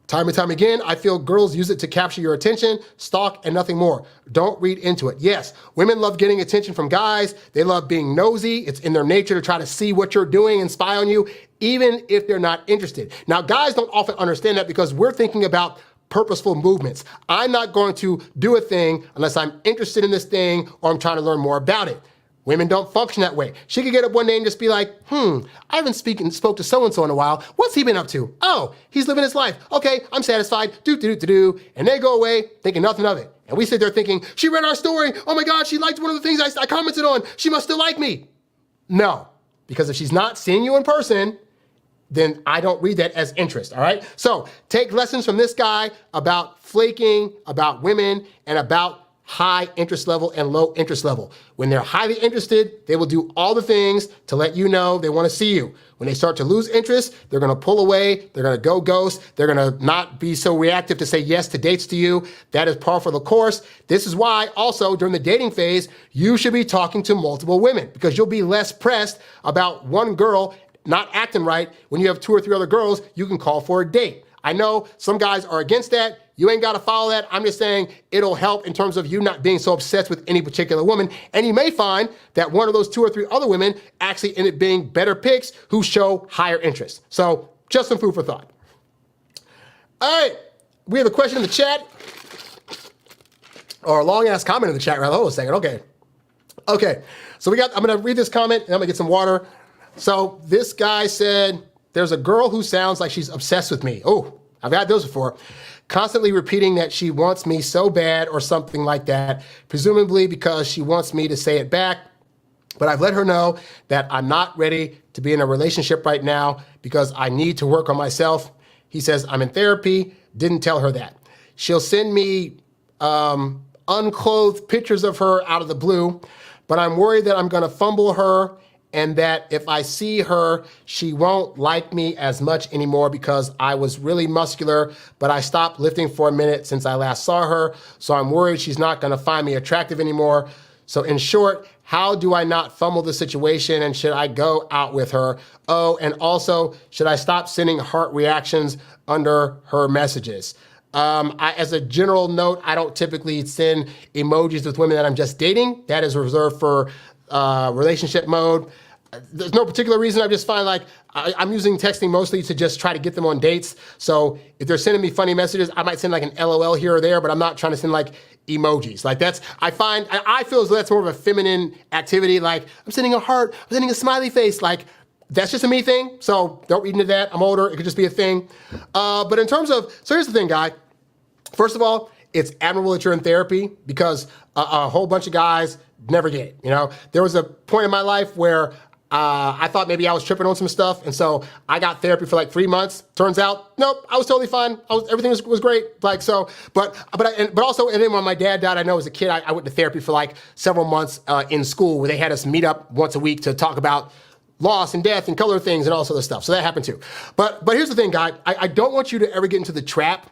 Time and time again, I feel girls use it to capture your attention, stalk, and nothing more. Don't read into it. Yes, women love getting attention from guys. They love being nosy. It's in their nature to try to see what you're doing and spy on you, even if they're not interested. Now, guys don't often understand that because we're thinking about purposeful movements. I'm not going to do a thing unless I'm interested in this thing or I'm trying to learn more about it. Women don't function that way. She could get up one day and just be like, I haven't spoke to so-and-so in a while. What's he been up to? Oh, he's living his life. Okay, I'm satisfied. Do. And they go away thinking nothing of it. And we sit there thinking, she read our story. Oh my God, she liked one of the things I commented on. She must still like me. No, because if she's not seeing you in person, then I don't read that as interest, all right? So take lessons from this guy about flaking, about women, and about high interest level and low interest level. When they're highly interested, they will do all the things to let you know they want to see you. When they start to lose interest, they're going to pull away, they're going to go ghost, they're going to not be so reactive to say yes to dates to you. That is par for the course. This is why also during the dating phase, you should be talking to multiple women because you'll be less pressed about one girl not acting right. When you have 2 or 3 other girls, you can call for a date. I know some guys are against that. You ain't got to follow that. I'm just saying it'll help in terms of you not being so obsessed with any particular woman. And you may find that one of those 2 or 3 other women actually end up being better picks who show higher interest. So just some food for thought. All right. We have a question in the chat. Or a long-ass comment in the chat, rather. Hold on a second. Okay. So I'm going to read this comment and I'm going to get some water. So this guy said, there's a girl who sounds like she's obsessed with me. Oh, I've had those before. Constantly repeating that she wants me so bad or something like that, presumably because she wants me to say it back. But I've let her know that I'm not ready to be in a relationship right now because I need to work on myself. He says, I'm in therapy. Didn't tell her that. She'll send me unclothed pictures of her out of the blue, but I'm worried that I'm going to fumble her and that if I see her, she won't like me as much anymore because I was really muscular, but I stopped lifting for a minute since I last saw her. So I'm worried she's not gonna find me attractive anymore. So in short, how do I not fumble the situation and should I go out with her? Oh, and also, should I stop sending heart reactions under her messages? As a general note, I don't typically send emojis with women that I'm just dating. That is reserved for relationship mode. There's no particular reason. I just find like I'm using texting mostly to just try to get them on dates. So if they're sending me funny messages, I might send like an LOL here or there, but I'm not trying to send like emojis. Like I feel as though that's more of a feminine activity. Like I'm sending a heart, I'm sending a smiley face. Like that's just a me thing. So don't read into that. I'm older. It could just be a thing. But in terms of, so here's the thing, guy. First of all, it's admirable that you're in therapy because a whole bunch of guys never get it. You know, there was a point in my life where I thought maybe I was tripping on some stuff, and so I got therapy for like 3 months. Turns out, nope, I was totally fine. Everything was great. Like so, but also, and then when my dad died, I know as a kid, I went to therapy for like several months in school where they had us meet up once a week to talk about loss and death and color things and all this other stuff. So that happened too. But here's the thing, guy. I don't want you to ever get into the trap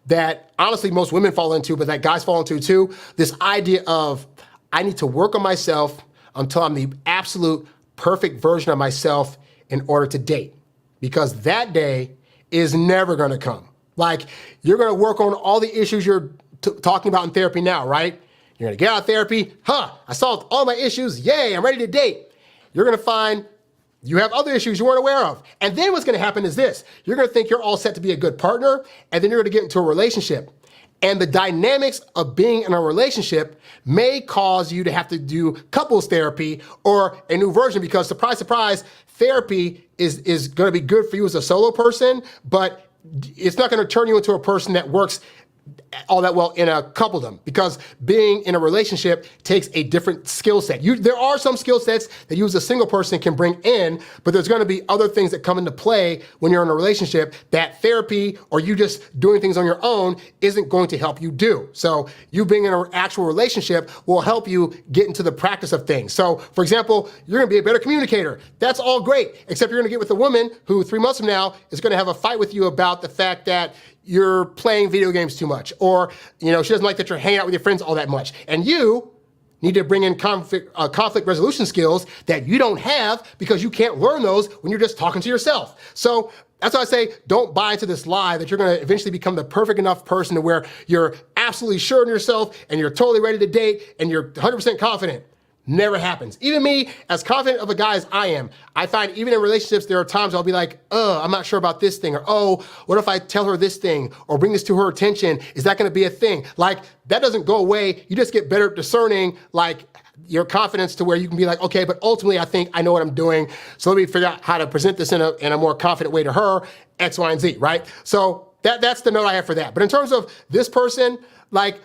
that honestly most women fall into, but that guys fall into too. This idea of I need to work on myself until I'm the absolute perfect version of myself in order to date. Because that day is never gonna come. Like, you're gonna work on all the issues you're talking about in therapy now, right? You're gonna get out of therapy, I solved all my issues, yay, I'm ready to date. You're gonna find you have other issues you weren't aware of. And then what's gonna happen is this. You're gonna think you're all set to be a good partner, and then you're gonna get into a relationship. And the dynamics of being in a relationship may cause you to have to do couples therapy or a new version because, surprise, surprise, therapy is gonna be good for you as a solo person, but it's not gonna turn you into a person that works all that well in a coupledom, because being in a relationship takes a different skill set. There are some skill sets that you as a single person can bring in, but there's going to be other things that come into play when you're in a relationship that therapy or you just doing things on your own isn't going to help you do. So you being in an actual relationship will help you get into the practice of things. So for example, you're going to be a better communicator. That's all great, except you're going to get with a woman who 3 months from now is going to have a fight with you about the fact that you're playing video games too much, or she doesn't like that you're hanging out with your friends all that much. And you need to bring in conflict resolution skills that you don't have because you can't learn those when you're just talking to yourself. So that's why I say don't buy into this lie that you're going to eventually become the perfect enough person to where you're absolutely sure in yourself and you're totally ready to date and you're 100% confident. Never happens. Even me, as confident of a guy as I am, I find even in relationships, there are times I'll be like, I'm not sure about this thing, or what if I tell her this thing, or bring this to her attention? Is that going to be a thing? Like, that doesn't go away. You just get better at discerning, like, your confidence to where you can be like, okay, but ultimately I think I know what I'm doing, so let me figure out how to present this in a more confident way to her, X, Y, and Z, right? So that's the note I have for that. But in terms of this person, like,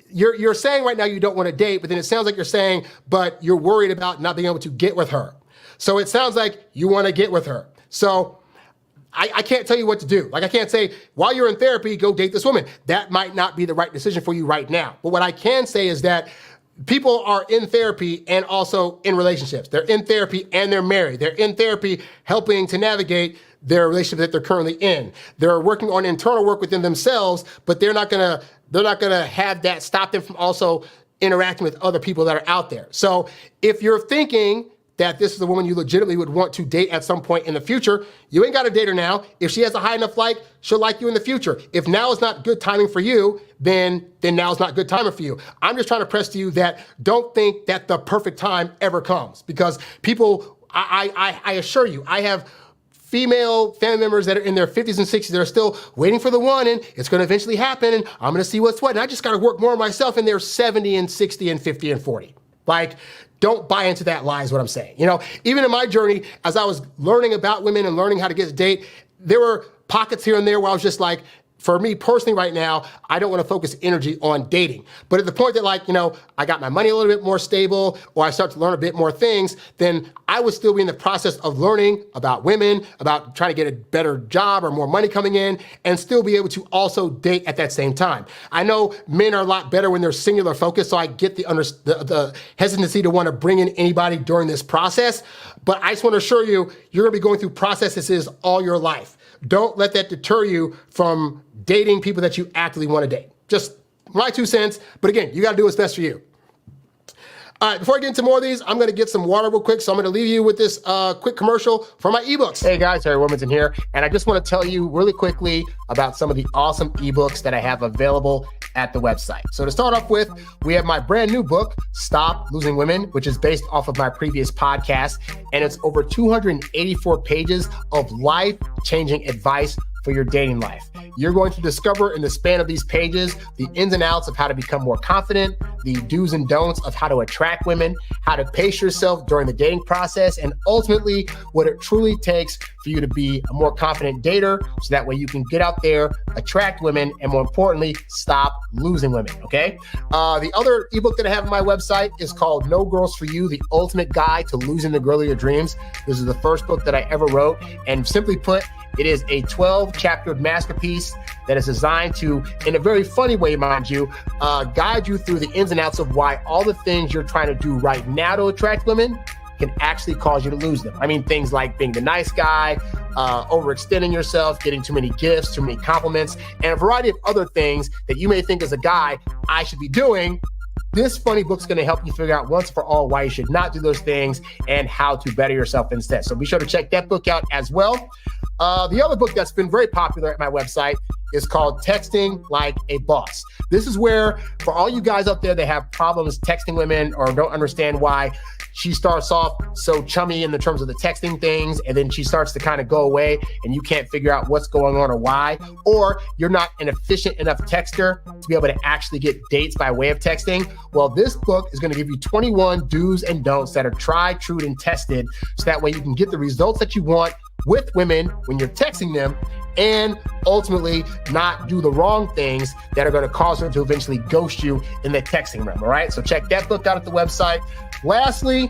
you're saying right now you don't want to date, but then it sounds like you're saying, but you're worried about not being able to get with her. So it sounds like you want to get with her. So I can't tell you what to do. Like, I can't say, while you're in therapy, go date this woman. That might not be the right decision for you right now. But what I can say is that people are in therapy and also in relationships. They're in therapy and they're married. They're in therapy helping to navigate their relationship that they're currently in. They're working on internal work within themselves, but they're not gonna have that stop them from also interacting with other people that are out there. So if you're thinking that this is a woman you legitimately would want to date at some point in the future, you ain't got to date her now. If she has a high enough like, she'll like you in the future. If now is not good timing for you, then now is not good timing for you. I'm just trying to press to you that don't think that the perfect time ever comes, because people, I assure you, I have female family members that are in their 50s and 60s that are still waiting for the one, and it's going to eventually happen, and I'm going to see what's what, and I just got to work more on myself, and they're 70 and 60 and 50 and 40. Like, don't buy into that lie is what I'm saying. Even in my journey, as I was learning about women and learning how to get to date, there were pockets here and there where I was just like, for me personally right now, I don't want to focus energy on dating. But at the point that I got my money a little bit more stable, or I start to learn a bit more things, then I would still be in the process of learning about women, about trying to get a better job or more money coming in, and still be able to also date at that same time. I know men are a lot better when they're singular focused, so I get the hesitancy to want to bring in anybody during this process. But I just want to assure you, you're going to be going through processes all your life. Don't let that deter you from dating people that you actively want to date. Just my 2 cents. But again, you got to do what's best for you. All right, before I get into more of these, I'm going to get some water real quick. So I'm going to leave you with this quick commercial for my ebooks. Hey guys, Harry Wilmington here. And I just want to tell you really quickly about some of the awesome ebooks that I have available at the website. So to start off with, we have my brand new book, Stop Losing Women, which is based off of my previous podcast. And it's over 284 pages of life-changing advice for your dating life. You're going to discover in the span of these pages the ins and outs of how to become more confident, the do's and don'ts of how to attract women, how to pace yourself during the dating process, and ultimately what it truly takes for you to be a more confident dater, so that way you can get out there, attract women, and more importantly, stop losing women, okay? The other ebook that I have on my website is called No Girls For You, The Ultimate Guide to Losing the Girl of Your Dreams. This is the first book that I ever wrote, and simply put, it is a 12-chapter masterpiece that is designed to, in a very funny way, mind you, guide you through the ins and outs of why all the things you're trying to do right now to attract women can actually cause you to lose them. I mean, things like being the nice guy, overextending yourself, getting too many gifts, too many compliments, and a variety of other things that you may think as a guy I should be doing. This funny book's going to help you figure out once for all why you should not do those things and how to better yourself instead. So be sure to check that book out as well. The other book that's been very popular at my website is called Texting Like a Boss. This is where, for all you guys out there that have problems texting women or don't understand why she starts off so chummy in the terms of the texting things, and then she starts to kind of go away and you can't figure out what's going on or why, or you're not an efficient enough texter to be able to actually get dates by way of texting. Well, this book is going to give you 21 do's and don'ts that are tried, true, and tested, so that way you can get the results that you want with women when you're texting them, and ultimately not do the wrong things that are going to cause her to eventually ghost you in the texting realm. All right, so check that book out at the website. Lastly,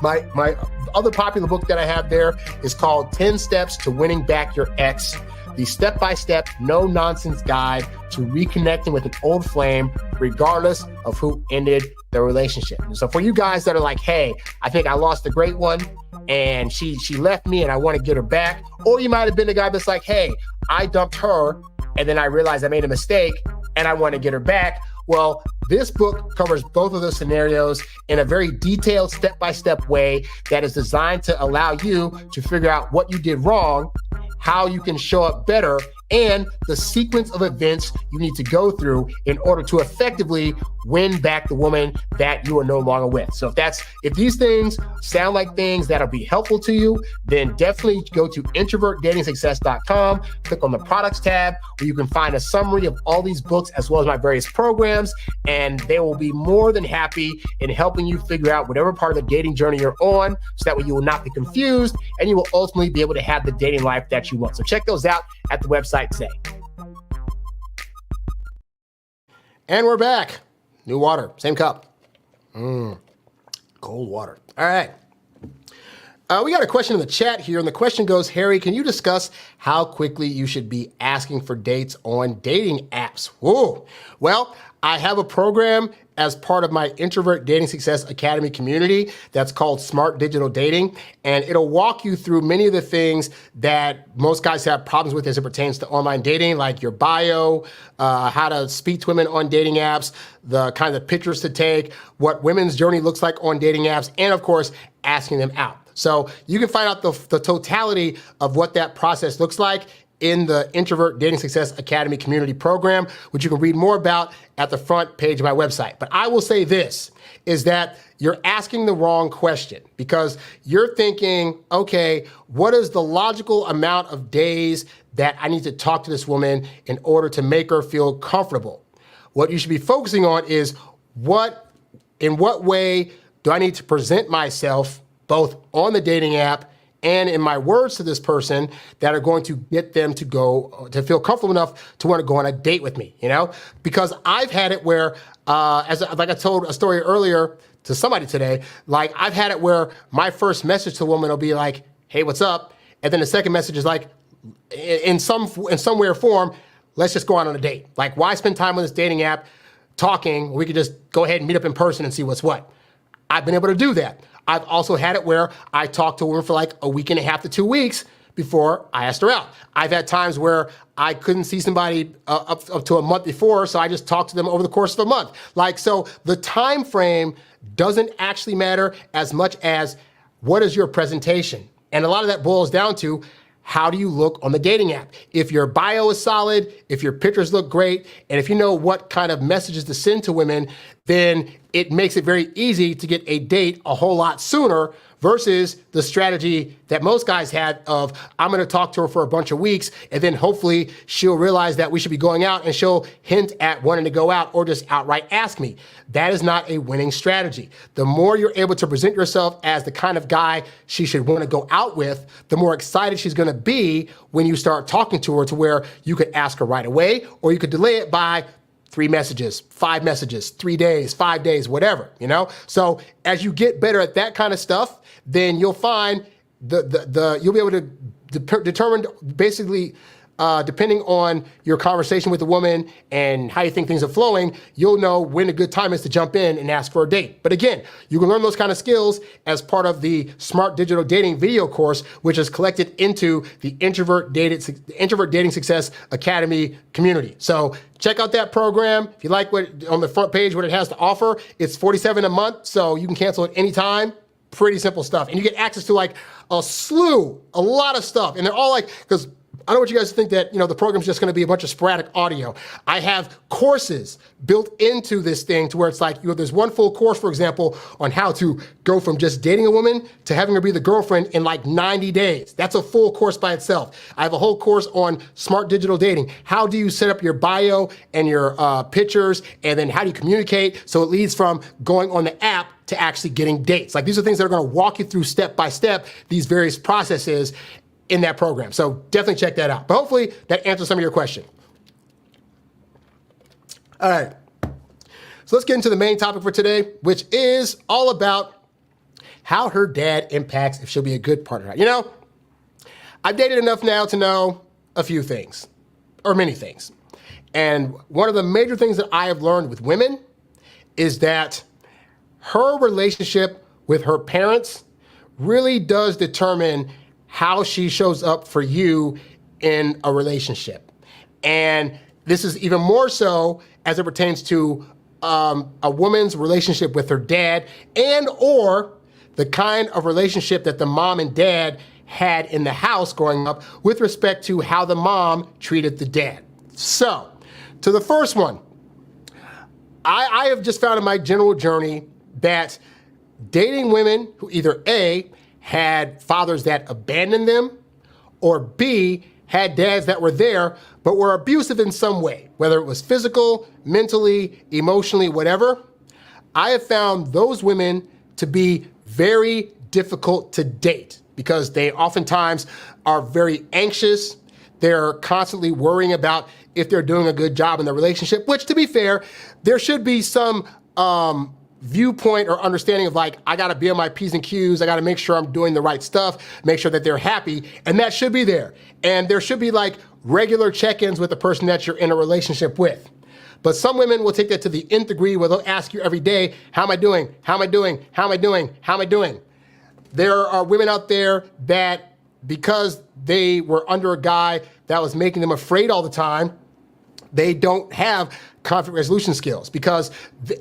my other popular book that I have there is called 10 Steps to Winning Back Your Ex, the step-by-step, no-nonsense guide to reconnecting with an old flame, regardless of who ended the relationship. And so for you guys that are like, hey, I think I lost a great one and she left me and I want to get her back, or you might have been the guy that's like, hey, I dumped her and then I realized I made a mistake and I want to get her back. Well, this book covers both of those scenarios in a very detailed step-by-step way that is designed to allow you to figure out what you did wrong, how you can show up better, and the sequence of events you need to go through in order to effectively win back the woman that you are no longer with. So if these things sound like things that'll be helpful to you, then definitely go to introvertdatingsuccess.com, click on the products tab, where you can find a summary of all these books as well as my various programs, and they will be more than happy in helping you figure out whatever part of the dating journey you're on, so that way you will not be confused and you will ultimately be able to have the dating life that you want. So check those out at the website today. And we're back. New water, same cup. Cold water. All right. We got a question in the chat here, and the question goes, Harry, can you discuss how quickly you should be asking for dates on dating apps? Whoa. Well, I have a program as part of my Introvert Dating Success Academy community that's called Smart Digital Dating, and it'll walk you through many of the things that most guys have problems with as it pertains to online dating, like your bio, how to speak to women on dating apps, the kind of pictures to take, what women's journey looks like on dating apps, and of course, asking them out. So you can find out the totality of what that process looks like in the Introvert Dating Success Academy community program, which you can read more about at the front page of my website. But I will say this, is that you're asking the wrong question, because you're thinking, okay, what is the logical amount of days that I need to talk to this woman in order to make her feel comfortable? What you should be focusing on is in what way do I need to present myself both on the dating app and in my words to this person that are going to get them to feel comfortable enough to want to go on a date with me, Because I've had it where, like I told a story earlier to somebody today, like I've had it where my first message to a woman will be like, hey, what's up? And then the second message is like, in some way or form, let's just go out on a date. Like, why spend time on this dating app talking? We could just go ahead and meet up in person and see what's what. I've been able to do that. I've also had it where I talked to a woman for like a week and a half to 2 weeks before I asked her out. I've had times where I couldn't see somebody up to a month before, so I just talked to them over the course of a month. So the time frame doesn't actually matter as much as what is your presentation. And a lot of that boils down to, how do you look on the dating app? If your bio is solid, if your pictures look great, and if you know what kind of messages to send to women, then it makes it very easy to get a date a whole lot sooner versus the strategy that most guys had of, I'm gonna talk to her for a bunch of weeks, and then hopefully she'll realize that we should be going out and she'll hint at wanting to go out or just outright ask me. That is not a winning strategy. The more you're able to present yourself as the kind of guy she should wanna go out with, the more excited she's gonna be when you start talking to her, to where you could ask her right away, or you could delay it by 3 messages, 5 messages, 3 days, 5 days, whatever, So as you get better at that kind of stuff, then you'll find you'll be able to determine basically, depending on your conversation with the woman and how you think things are flowing, you'll know when a good time is to jump in and ask for a date. But again, you can learn those kind of skills as part of the Smart Digital Dating video course, which is collected into the Introvert Dating Success Academy community. So check out that program. If you like what on the front page, what it has to offer, it's $47 a month, so you can cancel at any time. Pretty simple stuff. And you get access to like a lot of stuff. And they're all like, because I don't want you guys to think that, the program's just going to be a bunch of sporadic audio. I have courses built into this thing to where it's like, there's one full course, for example, on how to go from just dating a woman to having her be the girlfriend in like 90 days. That's a full course by itself. I have a whole course on smart digital dating. How do you set up your bio and your pictures, and then how do you communicate so it leads from going on the app to actually getting dates? Like, these are things that are going to walk you through step by step these various processes. in that program. So definitely check that out. But hopefully that answers some of your question. All right. So let's get into the main topic for today, which is all about how her dad impacts if she'll be a good partner. You know, I've dated enough now to know a few things, or many things. And one of the major things that I have learned with women is that her relationship with her parents really does determine how she shows up for you in a relationship. And this is even more so as it pertains to a woman's relationship with her dad, and or the kind of relationship that the mom and dad had in the house growing up with respect to how the mom treated the dad. So, to the first one, I have just found in my general journey that dating women who either A, had fathers that abandoned them, or B, had dads that were there but were abusive in some way, whether it was physical, mentally, emotionally, whatever, I have found those women to be very difficult to date because they oftentimes are very anxious. They're constantly worrying about if they're doing a good job in the relationship, which, to be fair, there should be some viewpoint or understanding of like, I gotta be on my P's and Q's, I gotta make sure I'm doing the right stuff, make sure that they're happy, and that should be there. And there should be like regular check-ins with the person that you're in a relationship with. But some women will take that to the nth degree where they'll ask you every day, how am I doing? How am I doing? How am I doing? How am I doing? There are women out there that because they were under a guy that was making them afraid all the time, they don't have conflict resolution skills because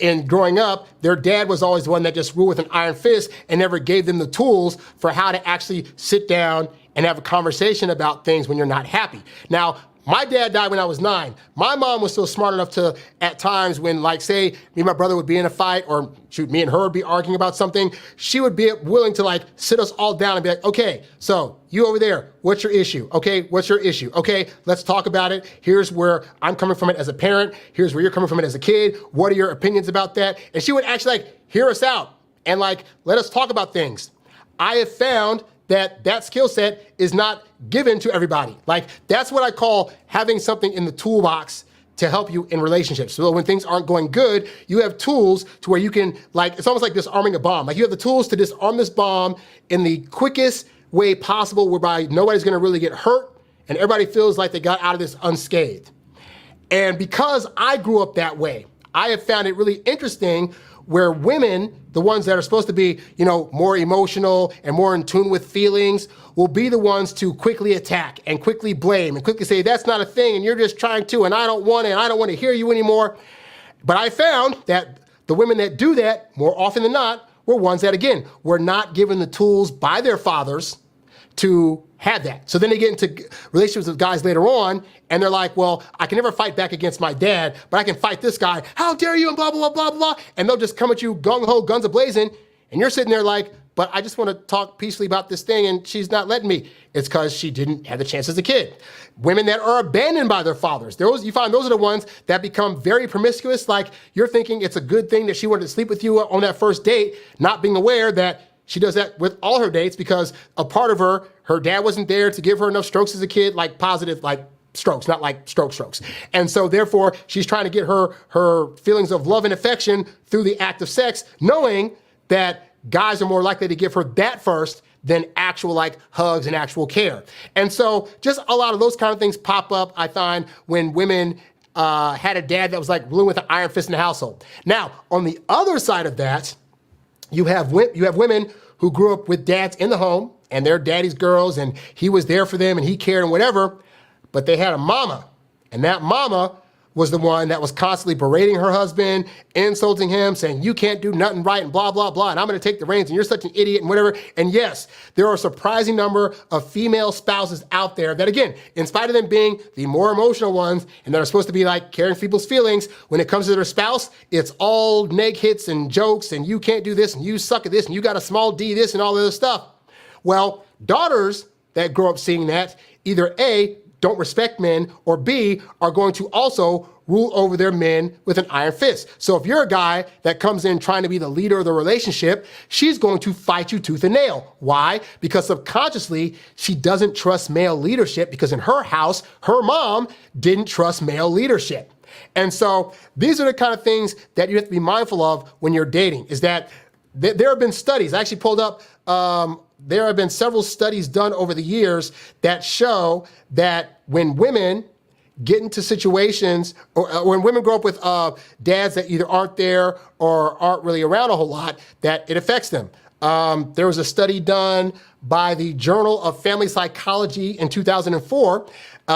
in growing up, their dad was always the one that just ruled with an iron fist and never gave them the tools for how to actually sit down and have a conversation about things when you're not happy. Now, my dad died when I was 9. My mom was still smart enough to, at times when, like, say, me and my brother would be in a fight, or shoot, me and her would be arguing about something, she would be willing to, like, sit us all down and be like, okay, so you over there, what's your issue? Okay, what's your issue? Okay, let's talk about it. Here's where I'm coming from it as a parent. Here's where you're coming from it as a kid. What are your opinions about that? And she would actually, like, hear us out and, like, let us talk about things. I have found that skill set is not given to everybody. Like, that's what I call having something in the toolbox to help you in relationships. So when things aren't going good, you have tools to where you can, like, it's almost like disarming a bomb. Like, you have the tools to disarm this bomb in the quickest way possible, whereby nobody's gonna really get hurt and everybody feels like they got out of this unscathed. And because I grew up that way, I have found it really interesting where women, the ones that are supposed to be, you know, more emotional and more in tune with feelings, will be the ones to quickly attack and quickly blame and quickly say, that's not a thing and you're just trying to, and I don't want it, and I don't want to hear you anymore. But I found that the women that do that, more often than not, were ones that, again, were not given the tools by their fathers to have that. So then they get into relationships with guys later on, and they're like, well, I can never fight back against my dad, but I can fight this guy. How dare you, and blah, blah, blah, blah, blah. And they'll just come at you gung-ho, guns a-blazing, and you're sitting there like, but I just want to talk peacefully about this thing, and she's not letting me. It's because she didn't have the chance as a kid. Women that are abandoned by their fathers, you find those are the ones that become very promiscuous. Like, you're thinking it's a good thing that she wanted to sleep with you on that first date, not being aware that she does that with all her dates because a part of her dad wasn't there to give her enough strokes as a kid, like positive, like strokes, not like strokes. And so therefore, she's trying to get her feelings of love and affection through the act of sex, knowing that guys are more likely to give her that first than actual like hugs and actual care. And so just a lot of those kind of things pop up, I find, when women had a dad that was like ruling with an iron fist in the household. Now, on the other side of that, you have women who grew up with dads in the home and they're daddy's girls and he was there for them and he cared and whatever, but they had a mama, and that mama was the one that was constantly berating her husband, insulting him, saying, you can't do nothing right and blah, blah, blah, and I'm gonna take the reins and you're such an idiot and whatever. And yes, there are a surprising number of female spouses out there that, again, in spite of them being the more emotional ones and that are supposed to be like caring for people's feelings, when it comes to their spouse, it's all neg hits and jokes and you can't do this and you suck at this and you got a small D this and all this stuff. Well, daughters that grow up seeing that either A, don't respect men, or B, are going to also rule over their men with an iron fist. So if you're a guy that comes in trying to be the leader of the relationship, she's going to fight you tooth and nail. Why? Because subconsciously, she doesn't trust male leadership because in her house, her mom didn't trust male leadership. And so these are the kind of things that you have to be mindful of when you're dating, is that there have been studies. I actually pulled up, there have been several studies done over the years that show that when women get into situations, or when women grow up with dads that either aren't there or aren't really around a whole lot, that it affects them. There was a study done by the Journal of Family Psychology in 2004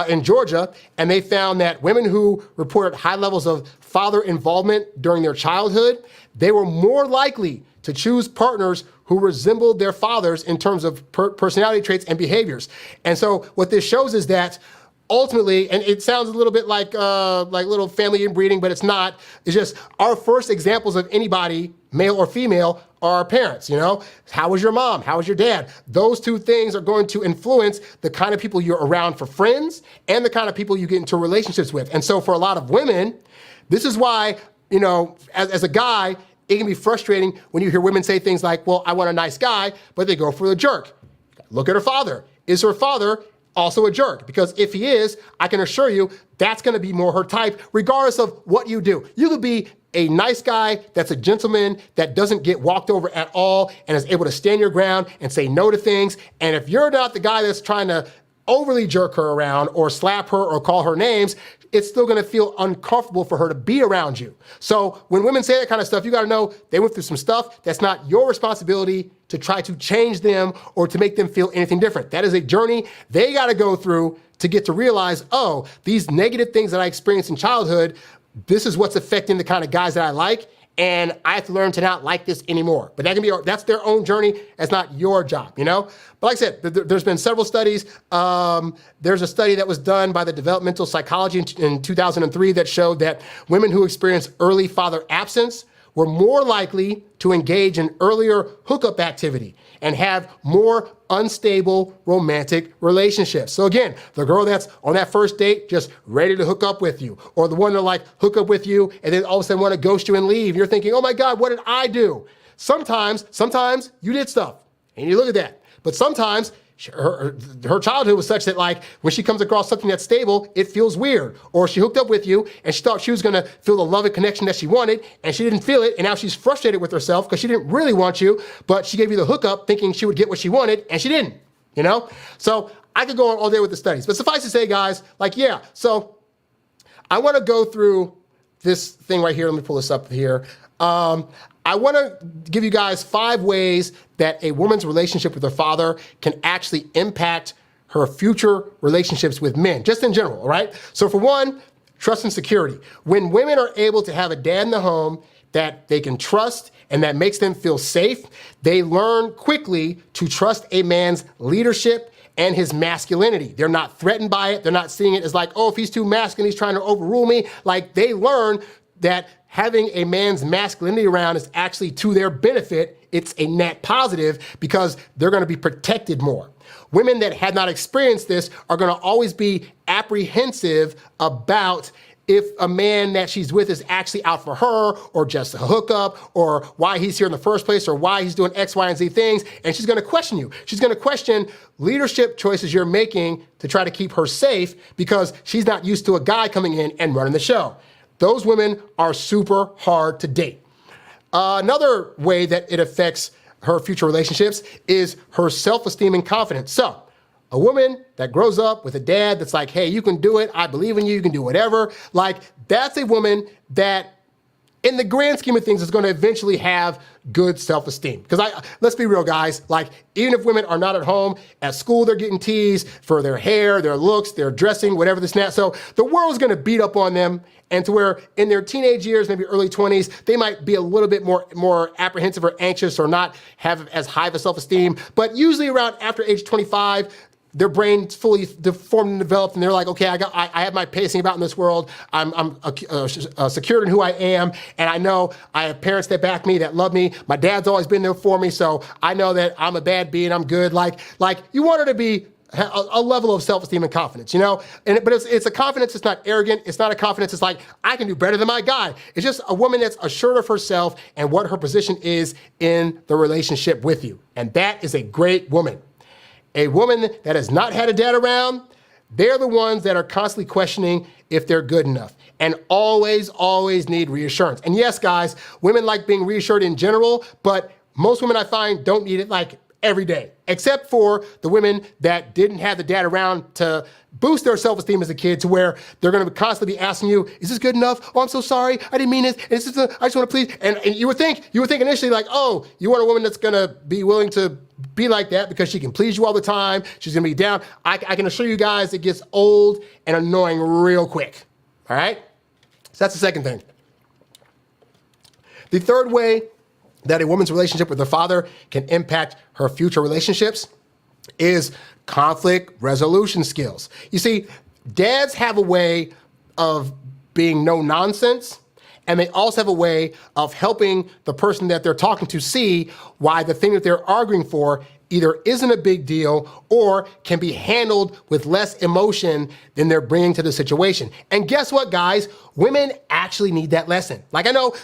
in Georgia, and they found that women who reported high levels of father involvement during their childhood, they were more likely to choose partners who resembled their fathers in terms of personality traits and behaviors. And so what this shows is that ultimately, and it sounds a little bit like little family inbreeding, but it's not. It's just our first examples of anybody, male or female, are our parents, you know? How was your mom? How was your dad? Those two things are going to influence the kind of people you're around for friends and the kind of people you get into relationships with. And so for a lot of women, this is why, you know, as a guy, it can be frustrating when you hear women say things like, well, I want a nice guy, but they go for the jerk. Look at her father. Is her father also a jerk? Because if he is, I can assure you that's going to be more her type, regardless of what you do. You could be a nice guy that's a gentleman that doesn't get walked over at all and is able to stand your ground and say no to things. And if you're not the guy that's trying to overly jerk her around or slap her or call her names, it's still going to feel uncomfortable for her to be around you. So when women say that kind of stuff, you got to know they went through some stuff. That's not your responsibility to try to change them or to make them feel anything different. That is a journey they got to go through to get to realize, oh, these negative things that I experienced in childhood, this is what's affecting the kind of guys that I like, and I have to learn to not like this anymore. But that's their own journey. That's not your job, you know? But like I said, there's been several studies. There's a study that was done by the Developmental Psychology in 2003 that showed that women who experienced early father absence were more likely to engage in earlier hookup activity and have more unstable romantic relationships. So again, the girl that's on that first date just ready to hook up with you, or the one that like hook up with you and then all of a sudden want to ghost you and leave. You're thinking, oh my God, what did I do? Sometimes you did stuff and you look at that. But sometimes her childhood was such that like when she comes across something that's stable, it feels weird. Or she hooked up with you and she thought she was gonna feel the love and connection that she wanted and she didn't feel it, and now she's frustrated with herself because she didn't really want you, but she gave you the hookup thinking she would get what she wanted and she didn't, you know? So I could go on all day with the studies, but suffice to say, guys, like, yeah, so I wanna go through this thing right here. Let me pull this up here. I want to give you guys 5 ways that a woman's relationship with her father can actually impact her future relationships with men, just in general, all right? So for one, trust and security. When women are able to have a dad in the home that they can trust and that makes them feel safe, they learn quickly to trust a man's leadership and his masculinity. They're not threatened by it. They're not seeing it as like, oh, if he's too masculine, he's trying to overrule me. Like, they learn that having a man's masculinity around is actually to their benefit. It's a net positive because they're going to be protected more. Women that had not experienced this are going to always be apprehensive about if a man that she's with is actually out for her or just a hookup or why he's here in the first place or why he's doing X, Y, and Z things. And she's going to question you. She's going to question leadership choices you're making to try to keep her safe because she's not used to a guy coming in and running the show. Those women are super hard to date. Another way that it affects her future relationships is her self-esteem and confidence. So a woman that grows up with a dad that's like, hey, you can do it. I believe in you. You can do whatever. Like, that's a woman that in the grand scheme of things is going to eventually have good self-esteem. Because let's be real, guys, like, even if women are not at home, at school they're getting teased for their hair, their looks, their dressing, whatever this and that. So the world's going to beat up on them, and to where in their teenage years, maybe early 20s, they might be a little bit more apprehensive or anxious or not have as high of a self-esteem. But usually around after age 25, their brain's fully formed and developed, and they're like, okay, I have my pacing about in this world. I'm secured in who I am, and I know I have parents that back me, that love me. My dad's always been there for me, so I know that I'm a bad bee and I'm good. Like you want her to be a level of self-esteem and confidence, but it's a confidence that's not arrogant. It's not a confidence that's like, I can do better than my guy. It's just a woman that's assured of herself and what her position is in the relationship with you. And that is a great woman. A woman that has not had a dad around, they're the ones that are constantly questioning if they're good enough and always, always need reassurance. And yes, guys, women like being reassured in general, but most women I find don't need it like every day, except for the women that didn't have the dad around to boost their self-esteem as a kid to where they're going to constantly be asking you, is this good enough? Oh, I'm so sorry. I didn't mean it. I just want to please. And you would think initially like, oh, you want a woman that's going to be willing to be like that because she can please you all the time. She's going to be down. I can assure you guys it gets old and annoying real quick. All right? So that's the second thing. The third way that a woman's relationship with her father can impact her future relationships is conflict resolution skills. You see, dads have a way of being no nonsense, and they also have a way of helping the person that they're talking to see why the thing that they're arguing for either isn't a big deal or can be handled with less emotion than they're bringing to the situation. And guess what, guys? Women actually need that lesson. Like, I know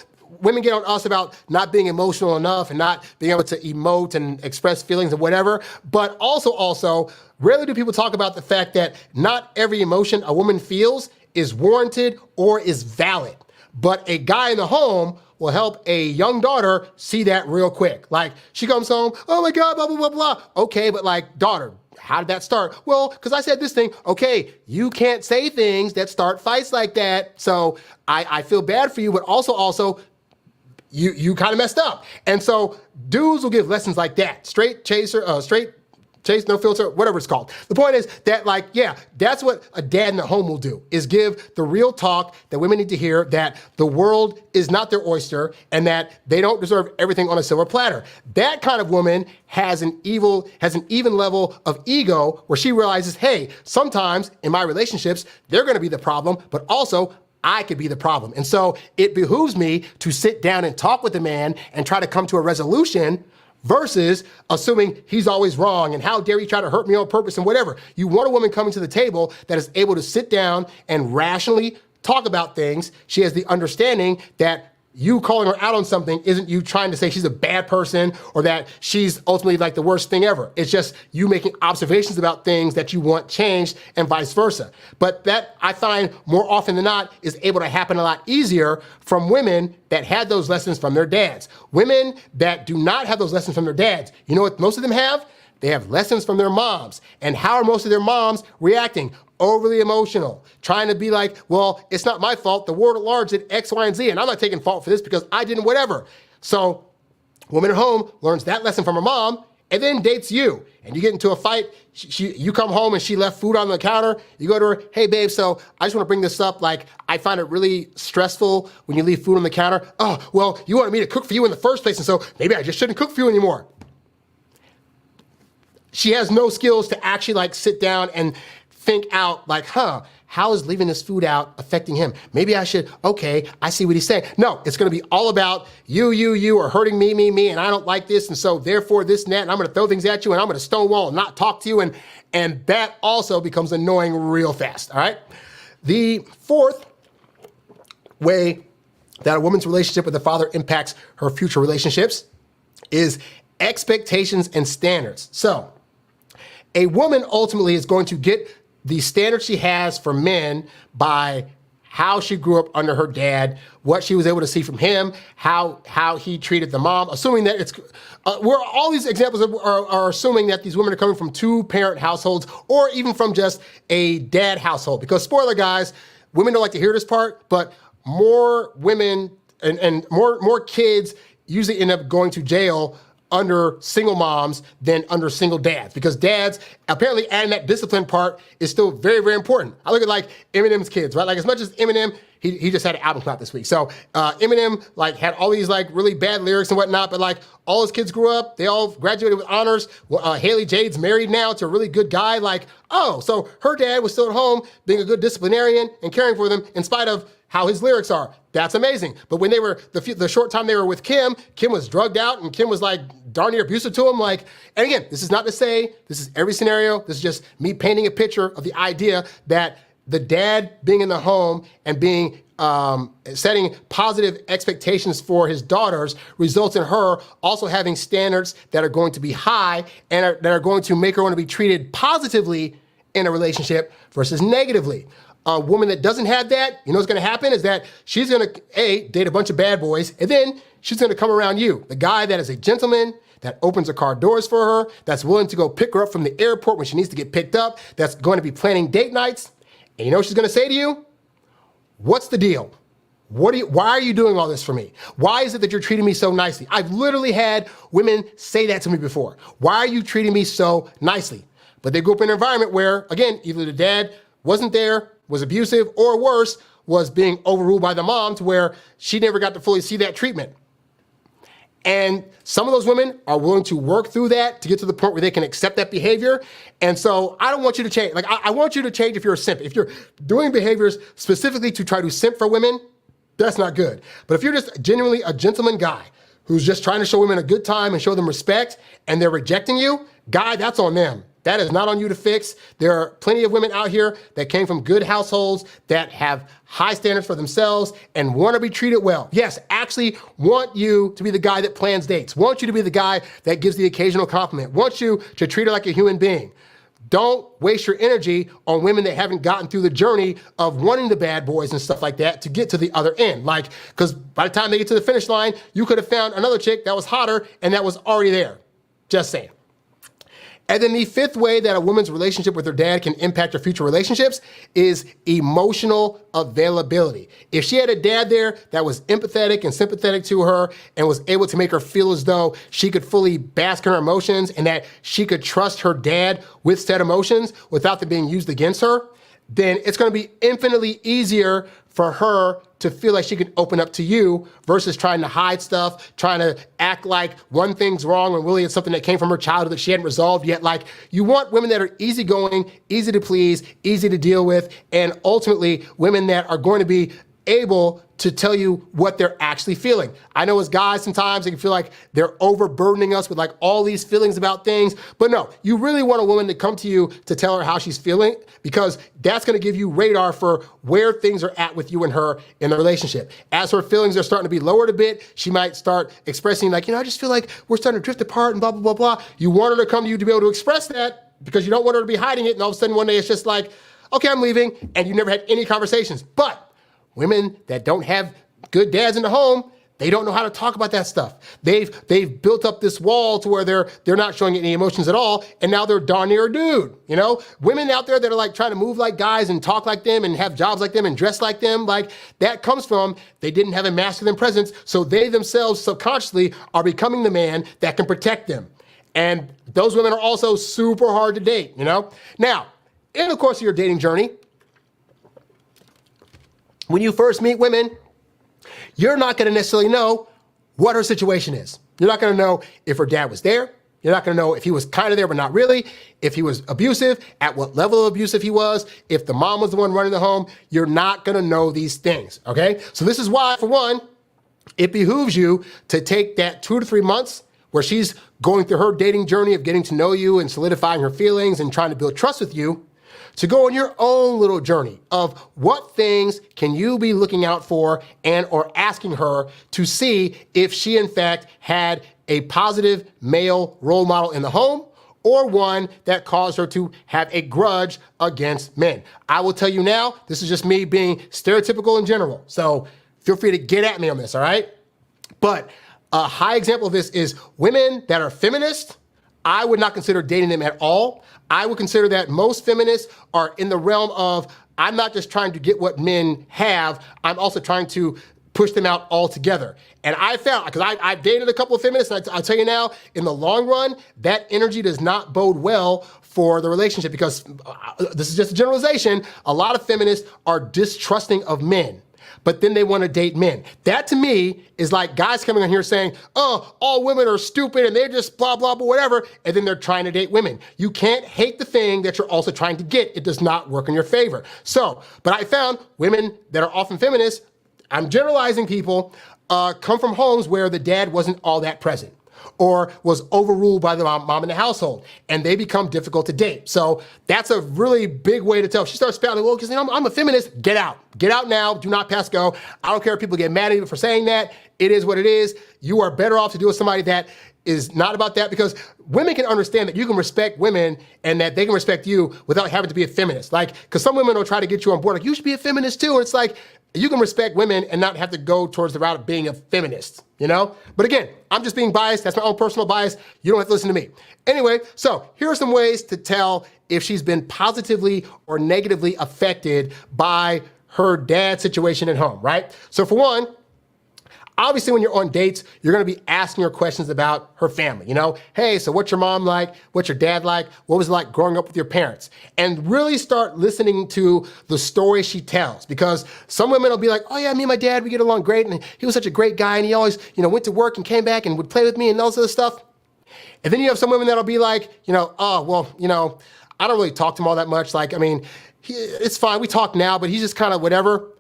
women get on us about not being emotional enough and not being able to emote and express feelings and whatever, but also, rarely do people talk about the fact that not every emotion a woman feels is warranted or is valid. But a guy in the home will help a young daughter see that real quick. Like, she comes home, oh my God, blah, blah, blah, blah. Okay, but like, daughter, how did that start? Well, because I said this thing. Okay, you can't say things that start fights like that. So I feel bad for you, but also, you kind of messed up. And so dudes will give lessons like that. Straight chase, no filter, whatever it's called. The point is that, like, yeah, that's what a dad in the home will do, is give the real talk that women need to hear, that the world is not their oyster and that they don't deserve everything on a silver platter. That kind of woman has an even level of ego where she realizes, hey, sometimes in my relationships, they're going to be the problem, but also I could be the problem. And so it behooves me to sit down and talk with the man and try to come to a resolution versus assuming he's always wrong and how dare he try to hurt me on purpose and whatever. You want a woman coming to the table that is able to sit down and rationally talk about things. She has the understanding that you calling her out on something isn't you trying to say she's a bad person or that she's ultimately like the worst thing ever. It's just you making observations about things that you want changed and vice versa. But that, I find, more often than not, is able to happen a lot easier from women that had those lessons from their dads. Women that do not have those lessons from their dads, you know what most of them have? They have lessons from their moms. And how are most of their moms reacting? Overly emotional, trying to be like, well, it's not my fault. The world at large did X, Y, and Z, and I'm not taking fault for this because I didn't whatever. So woman at home learns that lesson from her mom and then dates you. And you get into a fight. You come home and she left food on the counter. You go to her, hey, babe, so I just want to bring this up. Like, I find it really stressful when you leave food on the counter. Oh, well, you wanted me to cook for you in the first place, and so maybe I just shouldn't cook for you anymore. She has no skills to actually like sit down and think out like, how is leaving this food out affecting him? Maybe I should, okay, I see what he's saying. No, it's gonna be all about you are hurting me, and I don't like this, and so therefore this and that, and I'm gonna throw things at you, and I'm gonna stonewall and not talk to you, and that also becomes annoying real fast, all right? The fourth way that a woman's relationship with the father impacts her future relationships is expectations and standards. So, a woman ultimately is going to get the standards she has for men by how she grew up under her dad, what she was able to see from him, how he treated the mom, assuming that it's, where all these examples are assuming that these women are coming from two-parent households or even from just a dad household. Because spoiler, guys, women don't like to hear this part, but more women and more kids usually end up going to jail under single moms than under single dads, because dads, apparently adding that discipline part is still very, very important. I look at like Eminem's kids, right? Like, as much as Eminem, he just had an album come out this week. So Eminem like had all these like really bad lyrics and whatnot, but like all his kids grew up, they all graduated with honors. Haley Jade's married now to a really good guy. Like, oh, so her dad was still at home being a good disciplinarian and caring for them in spite of how his lyrics are. That's amazing. But when they were, the short time they were with Kim was drugged out and Kim was like darn near abusive to him. Like, and again, this is not to say this is every scenario. This is just me painting a picture of the idea that the dad being in the home and being setting positive expectations for his daughters results in her also having standards that are going to be high and that are going to make her want to be treated positively in a relationship versus negatively. A woman that doesn't have that, you know what's going to happen is that she's going to, date a bunch of bad boys, and then she's going to come around you, the guy that is a gentleman, that opens the car doors for her, that's willing to go pick her up from the airport when she needs to get picked up, that's going to be planning date nights. And you know what she's going to say to you? What's the deal? Why are you doing all this for me? Why is it that you're treating me so nicely? I've literally had women say that to me before. Why are you treating me so nicely? But they grew up in an environment where, again, either the dad wasn't there, was abusive, or worse, was being overruled by the mom to where she never got to fully see that treatment. And some of those women are willing to work through that to get to the point where they can accept that behavior. And so I don't want you to change. Like, I want you to change if you're a simp. If you're doing behaviors specifically to try to simp for women, that's not good. But if you're just genuinely a gentleman guy who's just trying to show women a good time and show them respect and they're rejecting you, guy, that's on them. That is not on you to fix. There are plenty of women out here that came from good households that have high standards for themselves and want to be treated well. Yes, actually want you to be the guy that plans dates, want you to be the guy that gives the occasional compliment, want you to treat her like a human being. Don't waste your energy on women that haven't gotten through the journey of wanting the bad boys and stuff like that to get to the other end. Like, because by the time they get to the finish line, you could have found another chick that was hotter and that was already there. Just saying. And then the fifth way that a woman's relationship with her dad can impact her future relationships is emotional availability. If she had a dad there that was empathetic and sympathetic to her and was able to make her feel as though she could fully bask in her emotions and that she could trust her dad with said emotions without them being used against her, then it's going to be infinitely easier for her to feel like she can open up to you versus trying to hide stuff, trying to act like one thing's wrong when really it's something that came from her childhood that she hadn't resolved yet. Like, you want women that are easygoing, easy to please, easy to deal with, and ultimately women that are going to be able to tell you what they're actually feeling. I know as guys, sometimes they can feel like they're overburdening us with like all these feelings about things, but no, you really want a woman to come to you to tell her how she's feeling, because that's going to give you radar for where things are at with you and her in the relationship. As her feelings are starting to be lowered a bit, she might start expressing like, I just feel like we're starting to drift apart and blah, blah, blah, blah. You want her to come to you to be able to express that because you don't want her to be hiding it, and all of a sudden one day it's just like, okay, I'm leaving, and you never had any conversations. But women that don't have good dads in the home, they don't know how to talk about that stuff. They've built up this wall to where they're not showing any emotions at all, and now they're darn near a dude. Women out there that are like trying to move like guys and talk like them and have jobs like them and dress like them, like that comes from they didn't have a masculine presence, so they themselves subconsciously are becoming the man that can protect them. And those women are also super hard to date, Now, in the course of your dating journey, when you first meet women, you're not going to necessarily know what her situation is. You're not going to know if her dad was there. You're not going to know if he was kind of there but not really, if he was abusive, at what level of abusive he was, if the mom was the one running the home. You're not going to know these things, okay? So this is why, for one, it behooves you to take that 2 to 3 months where she's going through her dating journey of getting to know you and solidifying her feelings and trying to build trust with you, to go on your own little journey of what things can you be looking out for and or asking her to see if she in fact had a positive male role model in the home, or one that caused her to have a grudge against men. I will tell you now, this is just me being stereotypical in general, so feel free to get at me on this, all right? But a high example of this is women that are feminist. I would not consider dating them at all. I would consider that most feminists are in the realm of, I'm not just trying to get what men have, I'm also trying to push them out altogether. And I found, because I've dated a couple of feminists, and I'll tell you now, in the long run, that energy does not bode well for the relationship, because this is just a generalization, a lot of feminists are distrusting of men. but then they want to date men. That to me is like guys coming on here saying, oh, all women are stupid and they're just blah, blah, blah, whatever, and then they're trying to date women. You can't hate the thing that you're also trying to get. It does not work in your favor. So, but I found women that are often feminists, I'm generalizing people, come from homes where the dad wasn't all that present or was overruled by the mom in the household, and they become difficult to date. So that's a really big way to tell. She starts spouting, well, because I'm a feminist. Get out. Get out now. Do not pass go. I don't care if people get mad at you for saying that. It is what it is. You are better off to deal with somebody that is not about that, because women can understand that you can respect women and that they can respect you without having to be a feminist. Like, because some women will try to get you on board, like, you should be a feminist too. And it's like, you can respect women and not have to go towards the route of being a feminist, you know? But again, I'm just being biased. That's my own personal bias. You don't have to listen to me. Anyway, so here are some ways to tell if she's been positively or negatively affected by her dad's situation at home, right? So for one, obviously, when you're on dates, you're going to be asking her questions about her family. You know, hey, so what's your mom like? What's your dad like? What was it like growing up with your parents? And really start listening to the story she tells, because some women will be like, oh yeah, me and my dad, we get along great, and he was such a great guy, and he always, went to work and came back and would play with me and all this other stuff. And then you have some women that'll be like, oh, well, I don't really talk to him all that much. Like, I mean, it's fine. We talk now, but he's just kind of whatever.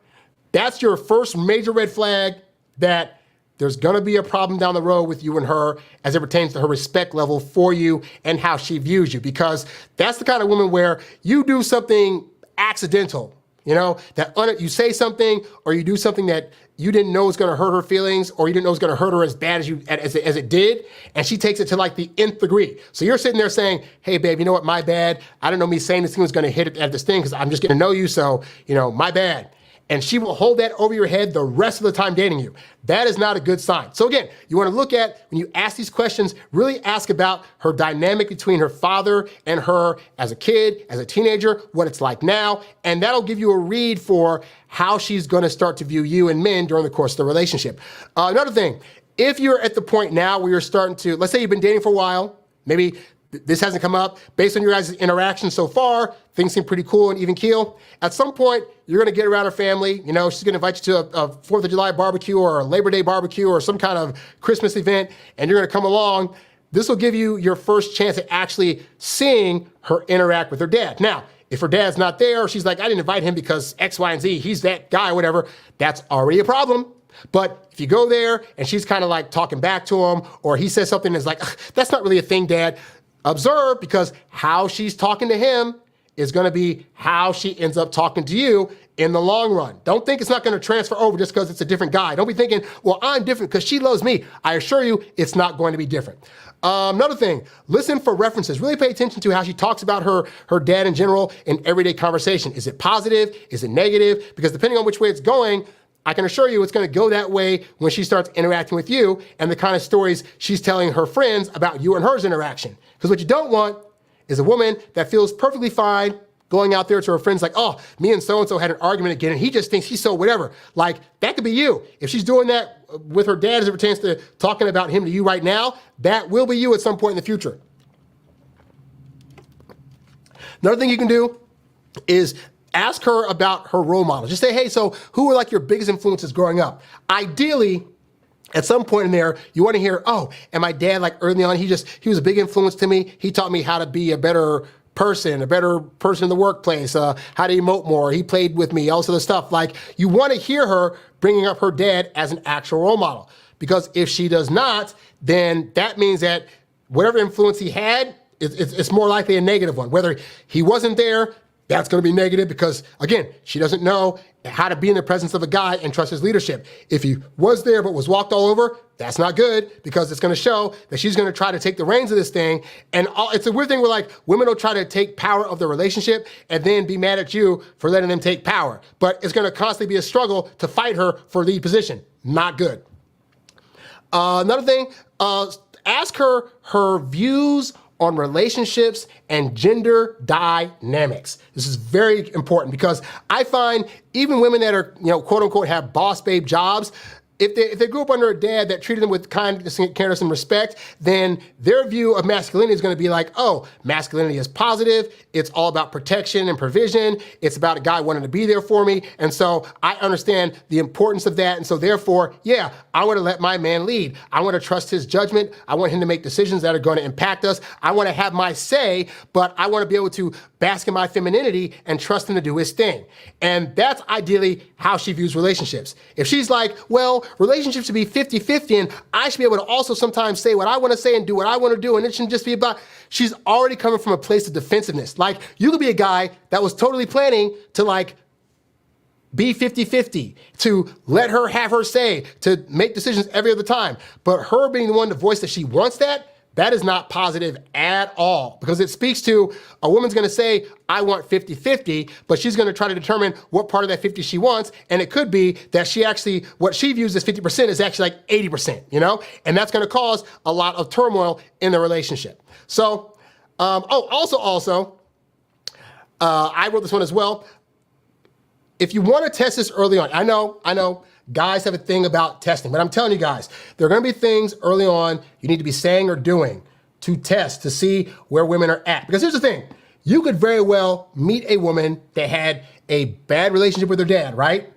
That's your first major red flag that there's going to be a problem down the road with you and her as it pertains to her respect level for you and how she views you, because that's the kind of woman where you do something accidental, that you say something or you do something that you didn't know was going to hurt her feelings, or you didn't know was going to hurt her as bad as it did, and she takes it to like the nth degree. So you're sitting there saying, hey babe, you know what, my bad. I don't know me saying this thing was going to hit at this thing because I'm just getting to know you, so, my bad. And she will hold that over your head the rest of the time dating you. That is not a good sign. So again, you want to look at, when you ask these questions, really ask about her dynamic between her father and her as a kid, as a teenager, what it's like now, and that'll give you a read for how she's going to start to view you and men during the course of the relationship. Another thing, if you're at the point now where you're starting to, let's say you've been dating for a while, maybe this hasn't come up. Based on your guys' interaction so far, things seem pretty cool and even keel. At some point, you're going to get around her family. She's going to invite you to a 4th of July barbecue or a Labor Day barbecue or some kind of Christmas event, and you're going to come along. This will give you your first chance at actually seeing her interact with her dad. Now, if her dad's not there, or she's like, I didn't invite him because X, Y, and Z, he's that guy, whatever, that's already a problem. But if you go there and she's kind of like talking back to him, or he says something that's like, that's not really a thing, Dad, observe, because how she's talking to him is going to be how she ends up talking to you in the long run. Don't think it's not going to transfer over just because it's a different guy. Don't be thinking, well, I'm different because she loves me. I assure you, it's not going to be different. Another thing, listen for references. Really pay attention to how she talks about her dad in general in everyday conversation. Is it positive? Is it negative? Because depending on which way it's going, I can assure you it's going to go that way when she starts interacting with you and the kind of stories she's telling her friends about you and hers interaction. Because what you don't want is a woman that feels perfectly fine going out there to her friends like, oh, me and so-and-so had an argument again and he just thinks he's so whatever. Like, that could be you. If she's doing that with her dad as it pertains to talking about him to you right now, that will be you at some point in the future. Another thing you can do is ask her about her role models. Just say, hey, so who were like your biggest influences growing up? Ideally, at some point in there, you want to hear, oh, and my dad, like early on, he was a big influence to me. He taught me how to be a better person in the workplace, how to emote more. He played with me, all this other stuff. Like, you want to hear her bringing up her dad as an actual role model. Because if she does not, then that means that whatever influence he had, it's more likely a negative one. Whether he wasn't there, that's going to be negative because, again, she doesn't know how to be in the presence of a guy and trust his leadership. If he was there but was walked all over, that's not good because it's going to show that she's going to try to take the reins of this thing. And it's a weird thing where, like, women will try to take power of the relationship and then be mad at you for letting them take power. But it's going to constantly be a struggle to fight her for lead position. Not good. Another thing, ask her views on relationships and gender dynamics. This is very important because I find even women that are, quote unquote, have boss babe jobs, if they grew up under a dad that treated them with kindness, careness, and respect, then their view of masculinity is going to be like, oh, masculinity is positive. It's all about protection and provision. It's about a guy wanting to be there for me. And so I understand the importance of that. And so therefore, yeah, I want to let my man lead. I want to trust his judgment. I want him to make decisions that are going to impact us. I want to have my say, but I want to be able to bask in my femininity and trust him to do his thing. And that's ideally how she views relationships. If she's like, well, relationships should be 50-50 and I should be able to also sometimes say what I want to say and do what I want to do, and it shouldn't just be about, she's already coming from a place of defensiveness. Like, you could be a guy that was totally planning to like be 50-50, to let her have her say, to make decisions every other time. But her being the one to voice that she wants that is not positive at all, because it speaks to a woman's going to say, I want 50-50, but she's going to try to determine what part of that 50 she wants. And it could be that she actually, what she views as 50% is actually like 80%, you know? And that's going to cause a lot of turmoil in the relationship. So, also, I wrote this one as well. If you want to test this early on, I know, guys have a thing about testing, but I'm telling you guys, there are going to be things early on you need to be saying or doing to test, to see where women are at. Because here's the thing, you could very well meet a woman that had a bad relationship with her dad, right?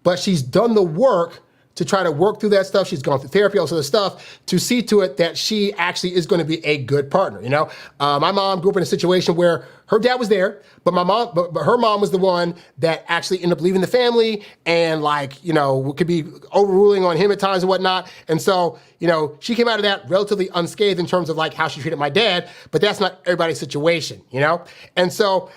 But she's done the work to try to work through that stuff. She's gone through therapy, all sorts of stuff, to see to it that she actually is going to be a good partner. You know, my mom grew up in a situation where her dad was there, but her mom was the one that actually ended up leaving the family, and like, you know, could be overruling on him at times and whatnot. And so, you know, she came out of that relatively unscathed in terms of like how she treated my dad, but that's not everybody's situation, you know? And so,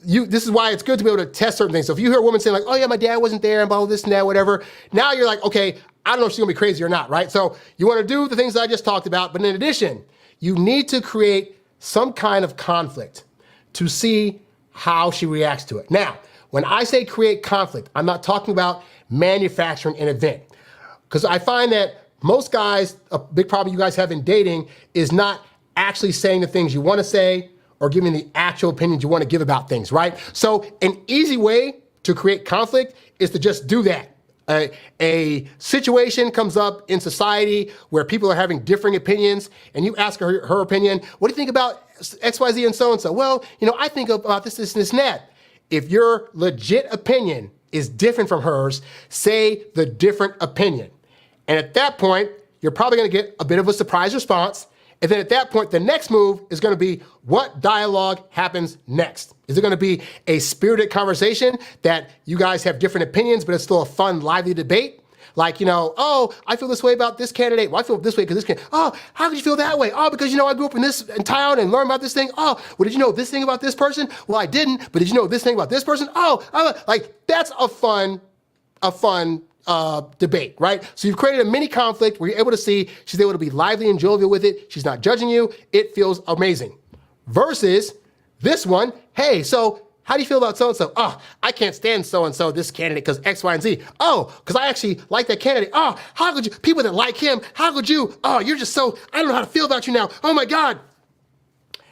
this is why it's good to be able to test certain things. So if you hear a woman saying like, oh yeah, my dad wasn't there and blah, this and that, whatever. Now you're like, okay, I don't know if she's gonna be crazy or not, right? So you wanna do the things that I just talked about, but in addition, you need to create some kind of conflict to see how she reacts to it. Now, when I say create conflict, I'm not talking about manufacturing an event. Because I find that most guys, a big problem you guys have in dating is not actually saying the things you wanna say, or giving the actual opinions you want to give about things, right? So an easy way to create conflict is to just do that. A situation comes up in society where people are having differing opinions, and you ask her opinion, what do you think about X, Y, Z, and so-and-so? Well, you know, I think about this, and that. If your legit opinion is different from hers, say the different opinion. And at that point, you're probably gonna get a bit of a surprise response. And then at that point, the next move is gonna be what dialogue happens next. Is it gonna be a spirited conversation that you guys have different opinions, but it's still a fun, lively debate? Like, you know, oh, I feel this way about this candidate. Well, I feel this way because this candidate. Oh, how could you feel that way? Oh, because, you know, I grew up in town and learned about this thing. Oh, well, did you know this thing about this person? Well, I didn't, but did you know this thing about this person? Like, that's a fun debate, right? So you've created a mini conflict where you're able to see she's able to be lively and jovial with it. She's not judging you. It feels amazing. Versus this one, hey, so how do you feel about so-and-so? Oh, I can't stand so-and-so, this candidate, because X, Y, and Z. Oh, because I actually like that candidate. Oh, how could you, people that like him, how could you? Oh, you're just so, I don't know how to feel about you now. Oh my God.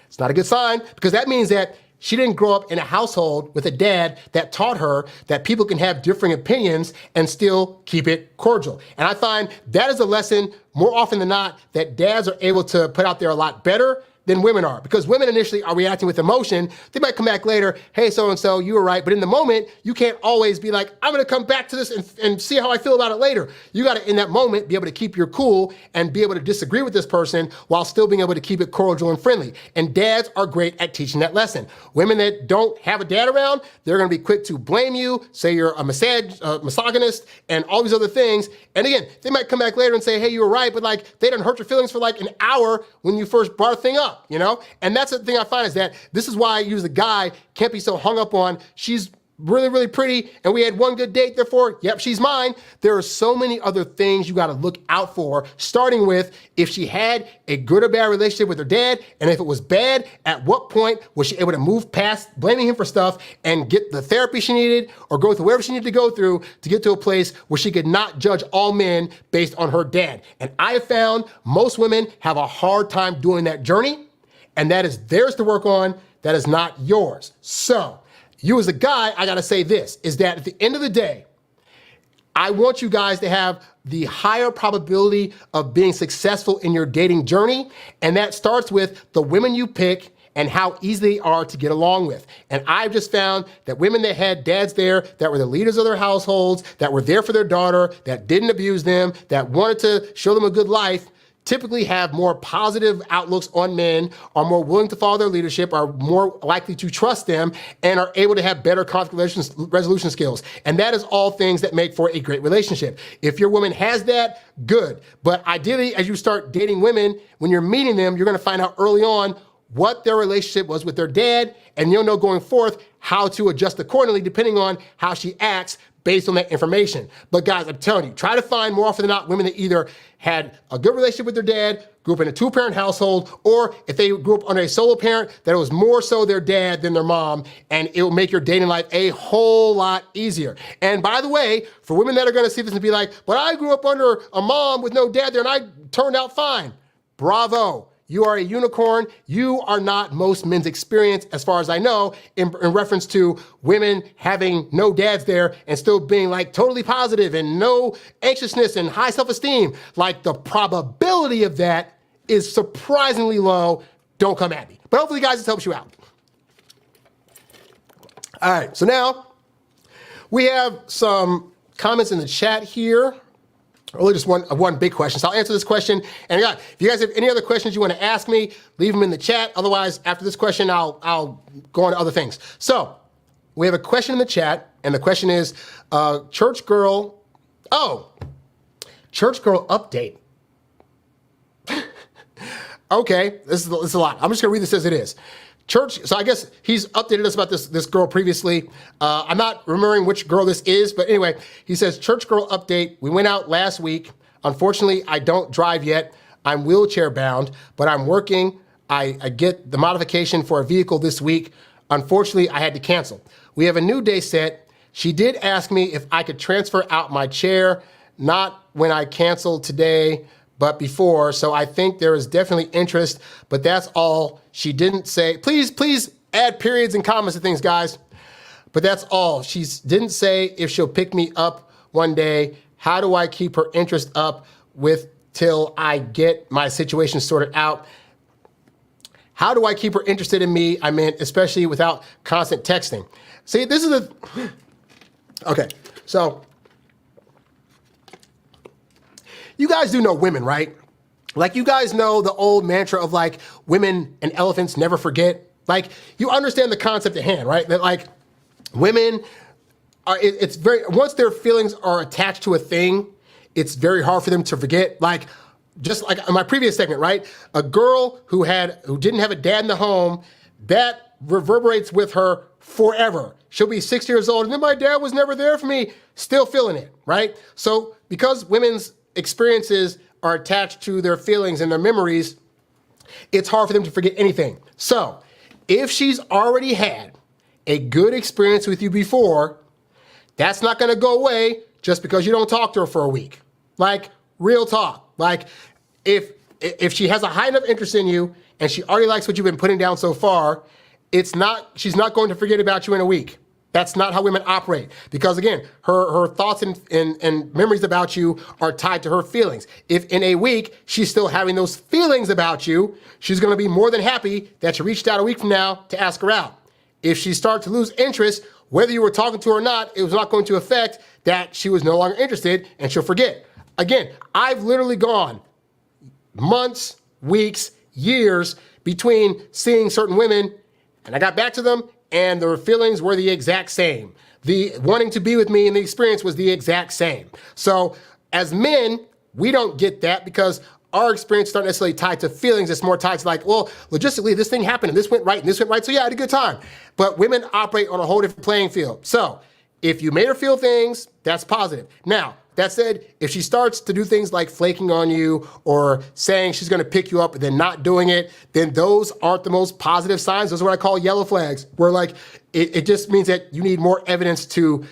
It's not a good sign, because that means that she didn't grow up in a household with a dad that taught her that people can have differing opinions and still keep it cordial. And I find that is a lesson more often than not that dads are able to put out there a lot better than women are, because women initially are reacting with emotion. They might come back later, hey, so-and-so, you were right. But in the moment, you can't always be like, I'm gonna come back to this and see how I feel about it later. You gotta, in that moment, be able to keep your cool and be able to disagree with this person while still being able to keep it cordial and friendly. And dads are great at teaching that lesson. Women that don't have a dad around, they're gonna be quick to blame you, say you're a misogynist, and all these other things. And again, they might come back later and say, hey, you were right, but like, they didn't hurt your feelings for like an hour when you first brought a thing up. You know? And that's the thing I find is that this is why I use the guy can't be so hung up on she's really, really pretty and we had one good date, therefore, yep, she's mine. There are so many other things you got to look out for, starting with if she had a good or bad relationship with her dad, and if it was bad, at what point was she able to move past blaming him for stuff and get the therapy she needed or go through whatever she needed to go through to get to a place where she could not judge all men based on her dad. And I have found most women have a hard time doing that journey. And that is theirs to work on, that is not yours. So, you as a guy, I gotta say this, is that at the end of the day, I want you guys to have the higher probability of being successful in your dating journey. And that starts with the women you pick and how easy they are to get along with. And I've just found that women that had dads there, that were the leaders of their households, that were there for their daughter, that didn't abuse them, that wanted to show them a good life, typically have more positive outlooks on men, are more willing to follow their leadership, are more likely to trust them, and are able to have better conflict resolution skills. And that is all things that make for a great relationship. If your woman has that, good. But ideally, as you start dating women, when you're meeting them, you're gonna find out early on what their relationship was with their dad, and you'll know going forth how to adjust accordingly depending on how she acts based on that information. But guys, I'm telling you, try to find more often than not women that either had a good relationship with their dad, grew up in a two-parent household, or if they grew up under a solo parent, that it was more so their dad than their mom, and it will make your dating life a whole lot easier. And by the way, for women that are gonna see this and be like, but I grew up under a mom with no dad there and I turned out fine. Bravo. You are a unicorn. You are not most men's experience, as far as I know, in reference to women having no dads there and still being like totally positive and no anxiousness and high self-esteem. Like the probability of that is surprisingly low. Don't come at me. But hopefully, guys, this helps you out. All right, so now we have some comments in the chat here. Really just one big question. So I'll answer this question. And yeah, if you guys have any other questions you want to ask me, leave them in the chat. Otherwise, after this question, I'll go on to other things. So we have a question in the chat, and the question is, church girl update. Okay, this is a lot. I'm just gonna read this as it is. So I guess he's updated us about this girl previously. I'm not remembering which girl this is, but anyway, he says, church girl update. We went out last week. Unfortunately, I don't drive yet. I'm wheelchair bound, but I'm working. I get the modification for a vehicle this week. Unfortunately, I had to cancel. We have a new day set. She did ask me if I could transfer out my chair, not when I canceled today, but before. So I think there is definitely interest, but that's all. She didn't say, please add periods and commas to things, guys. But that's all. She didn't say if she'll pick me up one day. How do I keep her interest up with till I get my situation sorted out? How do I keep her interested in me? I mean, especially without constant texting. See, this is okay, so you guys do know women, right? Like, you guys know the old mantra of like, women and elephants never forget. Like, you understand the concept at hand, right? That like, women are, it's very, once their feelings are attached to a thing, it's very hard for them to forget. Like, just like in my previous segment, right? A girl who didn't have a dad in the home, that reverberates with her forever. She'll be 6 years old, and then my dad was never there for me, still feeling it, right? So because women's experiences are attached to their feelings and their memories, it's hard for them to forget anything. So if she's already had a good experience with you before, that's not gonna go away just because you don't talk to her for a week. Like, real talk. Like, if she has a high enough interest in you and she already likes what you've been putting down so far, she's not going to forget about you in a week. That's not how women operate. Because again, her thoughts and memories about you are tied to her feelings. If in a week she's still having those feelings about you, she's gonna be more than happy that you reached out a week from now to ask her out. If she starts to lose interest, whether you were talking to her or not, it was not going to affect that she was no longer interested and she'll forget. Again, I've literally gone months, weeks, years between seeing certain women, and I got back to them and their feelings were the exact same. The wanting to be with me and the experience was the exact same. So as men, we don't get that because our experience is not necessarily tied to feelings. It's more tied to like, well, logistically, this thing happened and this went right and this went right. So yeah, I had a good time. But women operate on a whole different playing field. So if you made her feel things, that's positive. Now, that said, if she starts to do things like flaking on you or saying she's gonna pick you up and then not doing it, then those aren't the most positive signs. Those are what I call yellow flags, where like, it just means that you need more evidence to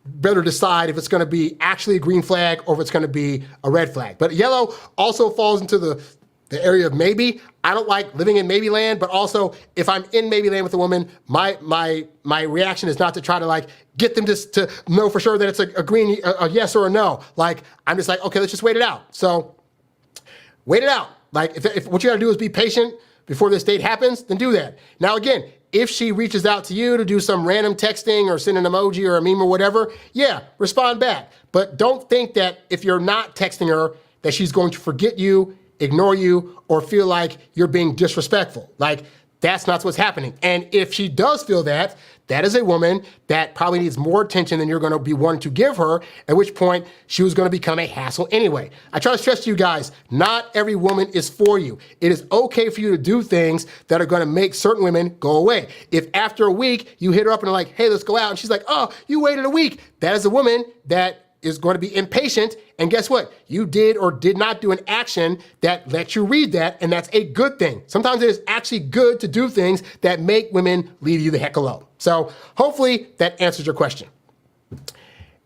better decide if it's gonna be actually a green flag or if it's gonna be a red flag. But yellow also falls into the the area of maybe. I don't like living in maybe land, but also if I'm in maybe land with a woman, my reaction is not to try to like get them to know for sure that it's a yes or a no. Like, I'm just like, okay, let's just wait it out. So wait it out. Like, if what you gotta do is be patient before this date happens, then do that. Now, again, if she reaches out to you to do some random texting or send an emoji or a meme or whatever, yeah, respond back. But don't think that if you're not texting her, that she's going to forget you, ignore you, or feel like you're being disrespectful. Like, that's not what's happening. And if she does feel that, that is a woman that probably needs more attention than you're going to be wanting to give her, at which point she was going to become a hassle anyway. I try to stress to you guys, not every woman is for you. It is okay for you to do things that are going to make certain women go away. If after a week you hit her up and are like, hey, let's go out, and she's like, oh, you waited a week, that is a woman that is going to be impatient, and guess what? You did or did not do an action that lets you read that, and that's a good thing. Sometimes it is actually good to do things that make women leave you the heck alone. So hopefully that answers your question.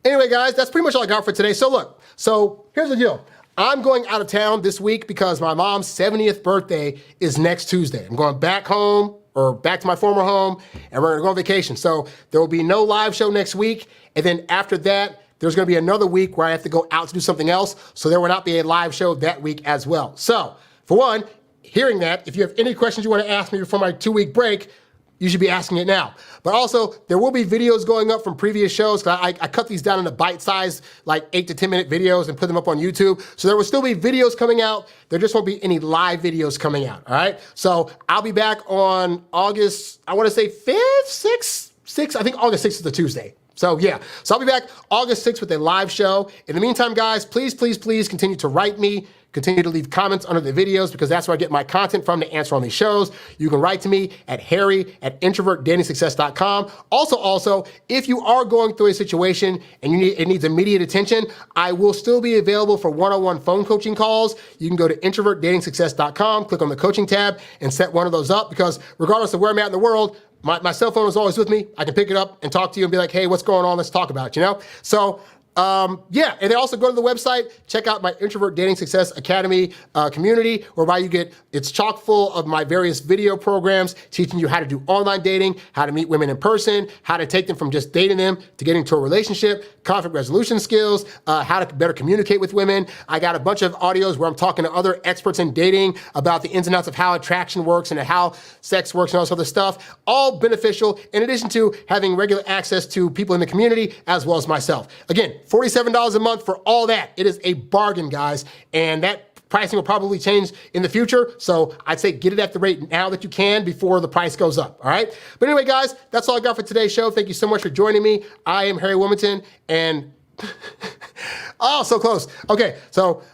Anyway, guys, that's pretty much all I got for today. So here's the deal. I'm going out of town this week because my mom's 70th birthday is next Tuesday. I'm going back home, or back to my former home, and we're gonna go on vacation. So there will be no live show next week, and then after that, there's going to be another week where I have to go out to do something else, so there will not be a live show that week as well. So, for one, hearing that, if you have any questions you want to ask me before my 2-week break, you should be asking it now. But also, there will be videos going up from previous shows, because I cut these down into bite-sized, like 8 to 10 minute videos and put them up on YouTube. So there will still be videos coming out. There just won't be any live videos coming out, all right? So I'll be back on August, I want to say 5th, 6th? I think August 6th is the Tuesday. So yeah, so I'll be back August 6th with a live show. In the meantime, guys, please, please, please continue to write me, continue to leave comments under the videos, because that's where I get my content from to answer on these shows. You can write to me at harry@introvertdatingsuccess.com. Also, if you are going through a situation and it needs immediate attention, I will still be available for one-on-one phone coaching calls. You can go to introvertdatingsuccess.com, click on the coaching tab, and set one of those up, because regardless of where I'm at in the world, my cell phone is always with me. I can pick it up and talk to you and be like, hey, what's going on? Let's talk about it, you know? So, yeah, and then also go to the website, check out my Introvert Dating Success Academy community, whereby it's chock full of my various video programs teaching you how to do online dating, how to meet women in person, how to take them from just dating them to getting to a relationship, conflict resolution skills, how to better communicate with women. I got a bunch of audios where I'm talking to other experts in dating about the ins and outs of how attraction works and how sex works and all this other stuff, all beneficial, in addition to having regular access to people in the community as well as myself. Again, $47 a month for all that. It is a bargain, guys, and that pricing will probably change in the future, so I'd say get it at the rate now that you can before the price goes up, all right? But anyway, guys, that's all I got for today's show. Thank you so much for joining me. I am Harry Wilmington, and oh, so close. Okay, so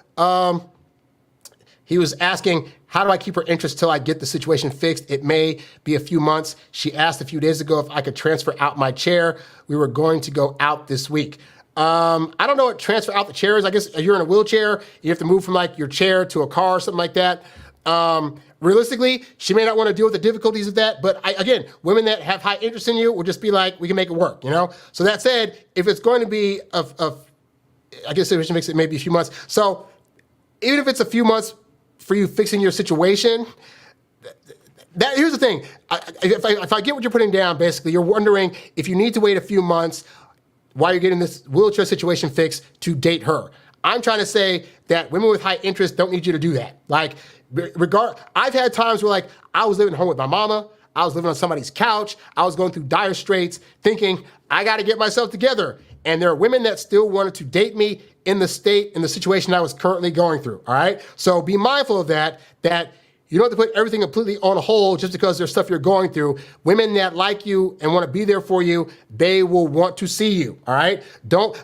he was asking, how do I keep her interest till I get the situation fixed? It may be a few months. She asked a few days ago if I could transfer out my chair. We were going to go out this week. I don't know what transfer out the chair is. I guess you're in a wheelchair. You have to move from like your chair to a car or something like that. Realistically, she may not want to deal with the difficulties of that. But again, women that have high interest in you will just be like, we can make it work, you know? So that said, if it's going to be I guess it makes it maybe a few months. So even if it's a few months for you fixing your situation, here's the thing. If I get what you're putting down, basically, you're wondering if you need to wait a few months while you're getting this wheelchair situation fixed to date her. I'm trying to say that women with high interest don't need you to do that. Like, I've had times where, like, I was living at home with my mama, I was living on somebody's couch, I was going through dire straits, thinking, I gotta get myself together. And there are women that still wanted to date me in the situation I was currently going through, all right? So be mindful of that you don't have to put everything completely on hold just because there's stuff you're going through. Women that like you and want to be there for you, they will want to see you, all right?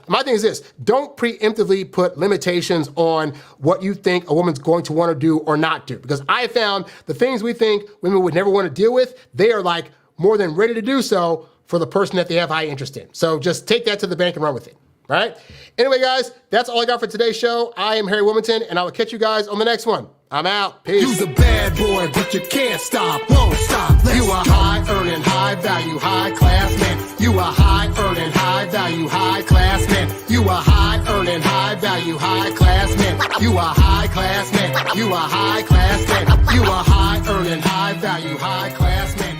My thing is this, don't preemptively put limitations on what you think a woman's going to want to do or not do. Because I found the things we think women would never want to deal with, they are like more than ready to do so for the person that they have high interest in. So just take that to the bank and run with it, all right? Anyway, guys, that's all I got for today's show. I am Harry Wilmington, and I will catch you guys on the next one. I'm out. Peace. You's a bad boy, but you can't stop, won't stop. You a high-earning, high-value, high-class man. You a high-earning, high-value, high-class man. You a high-earning, high-value, high-class class man. You a high class man. You a high class man. You a high earning, high value, high class man.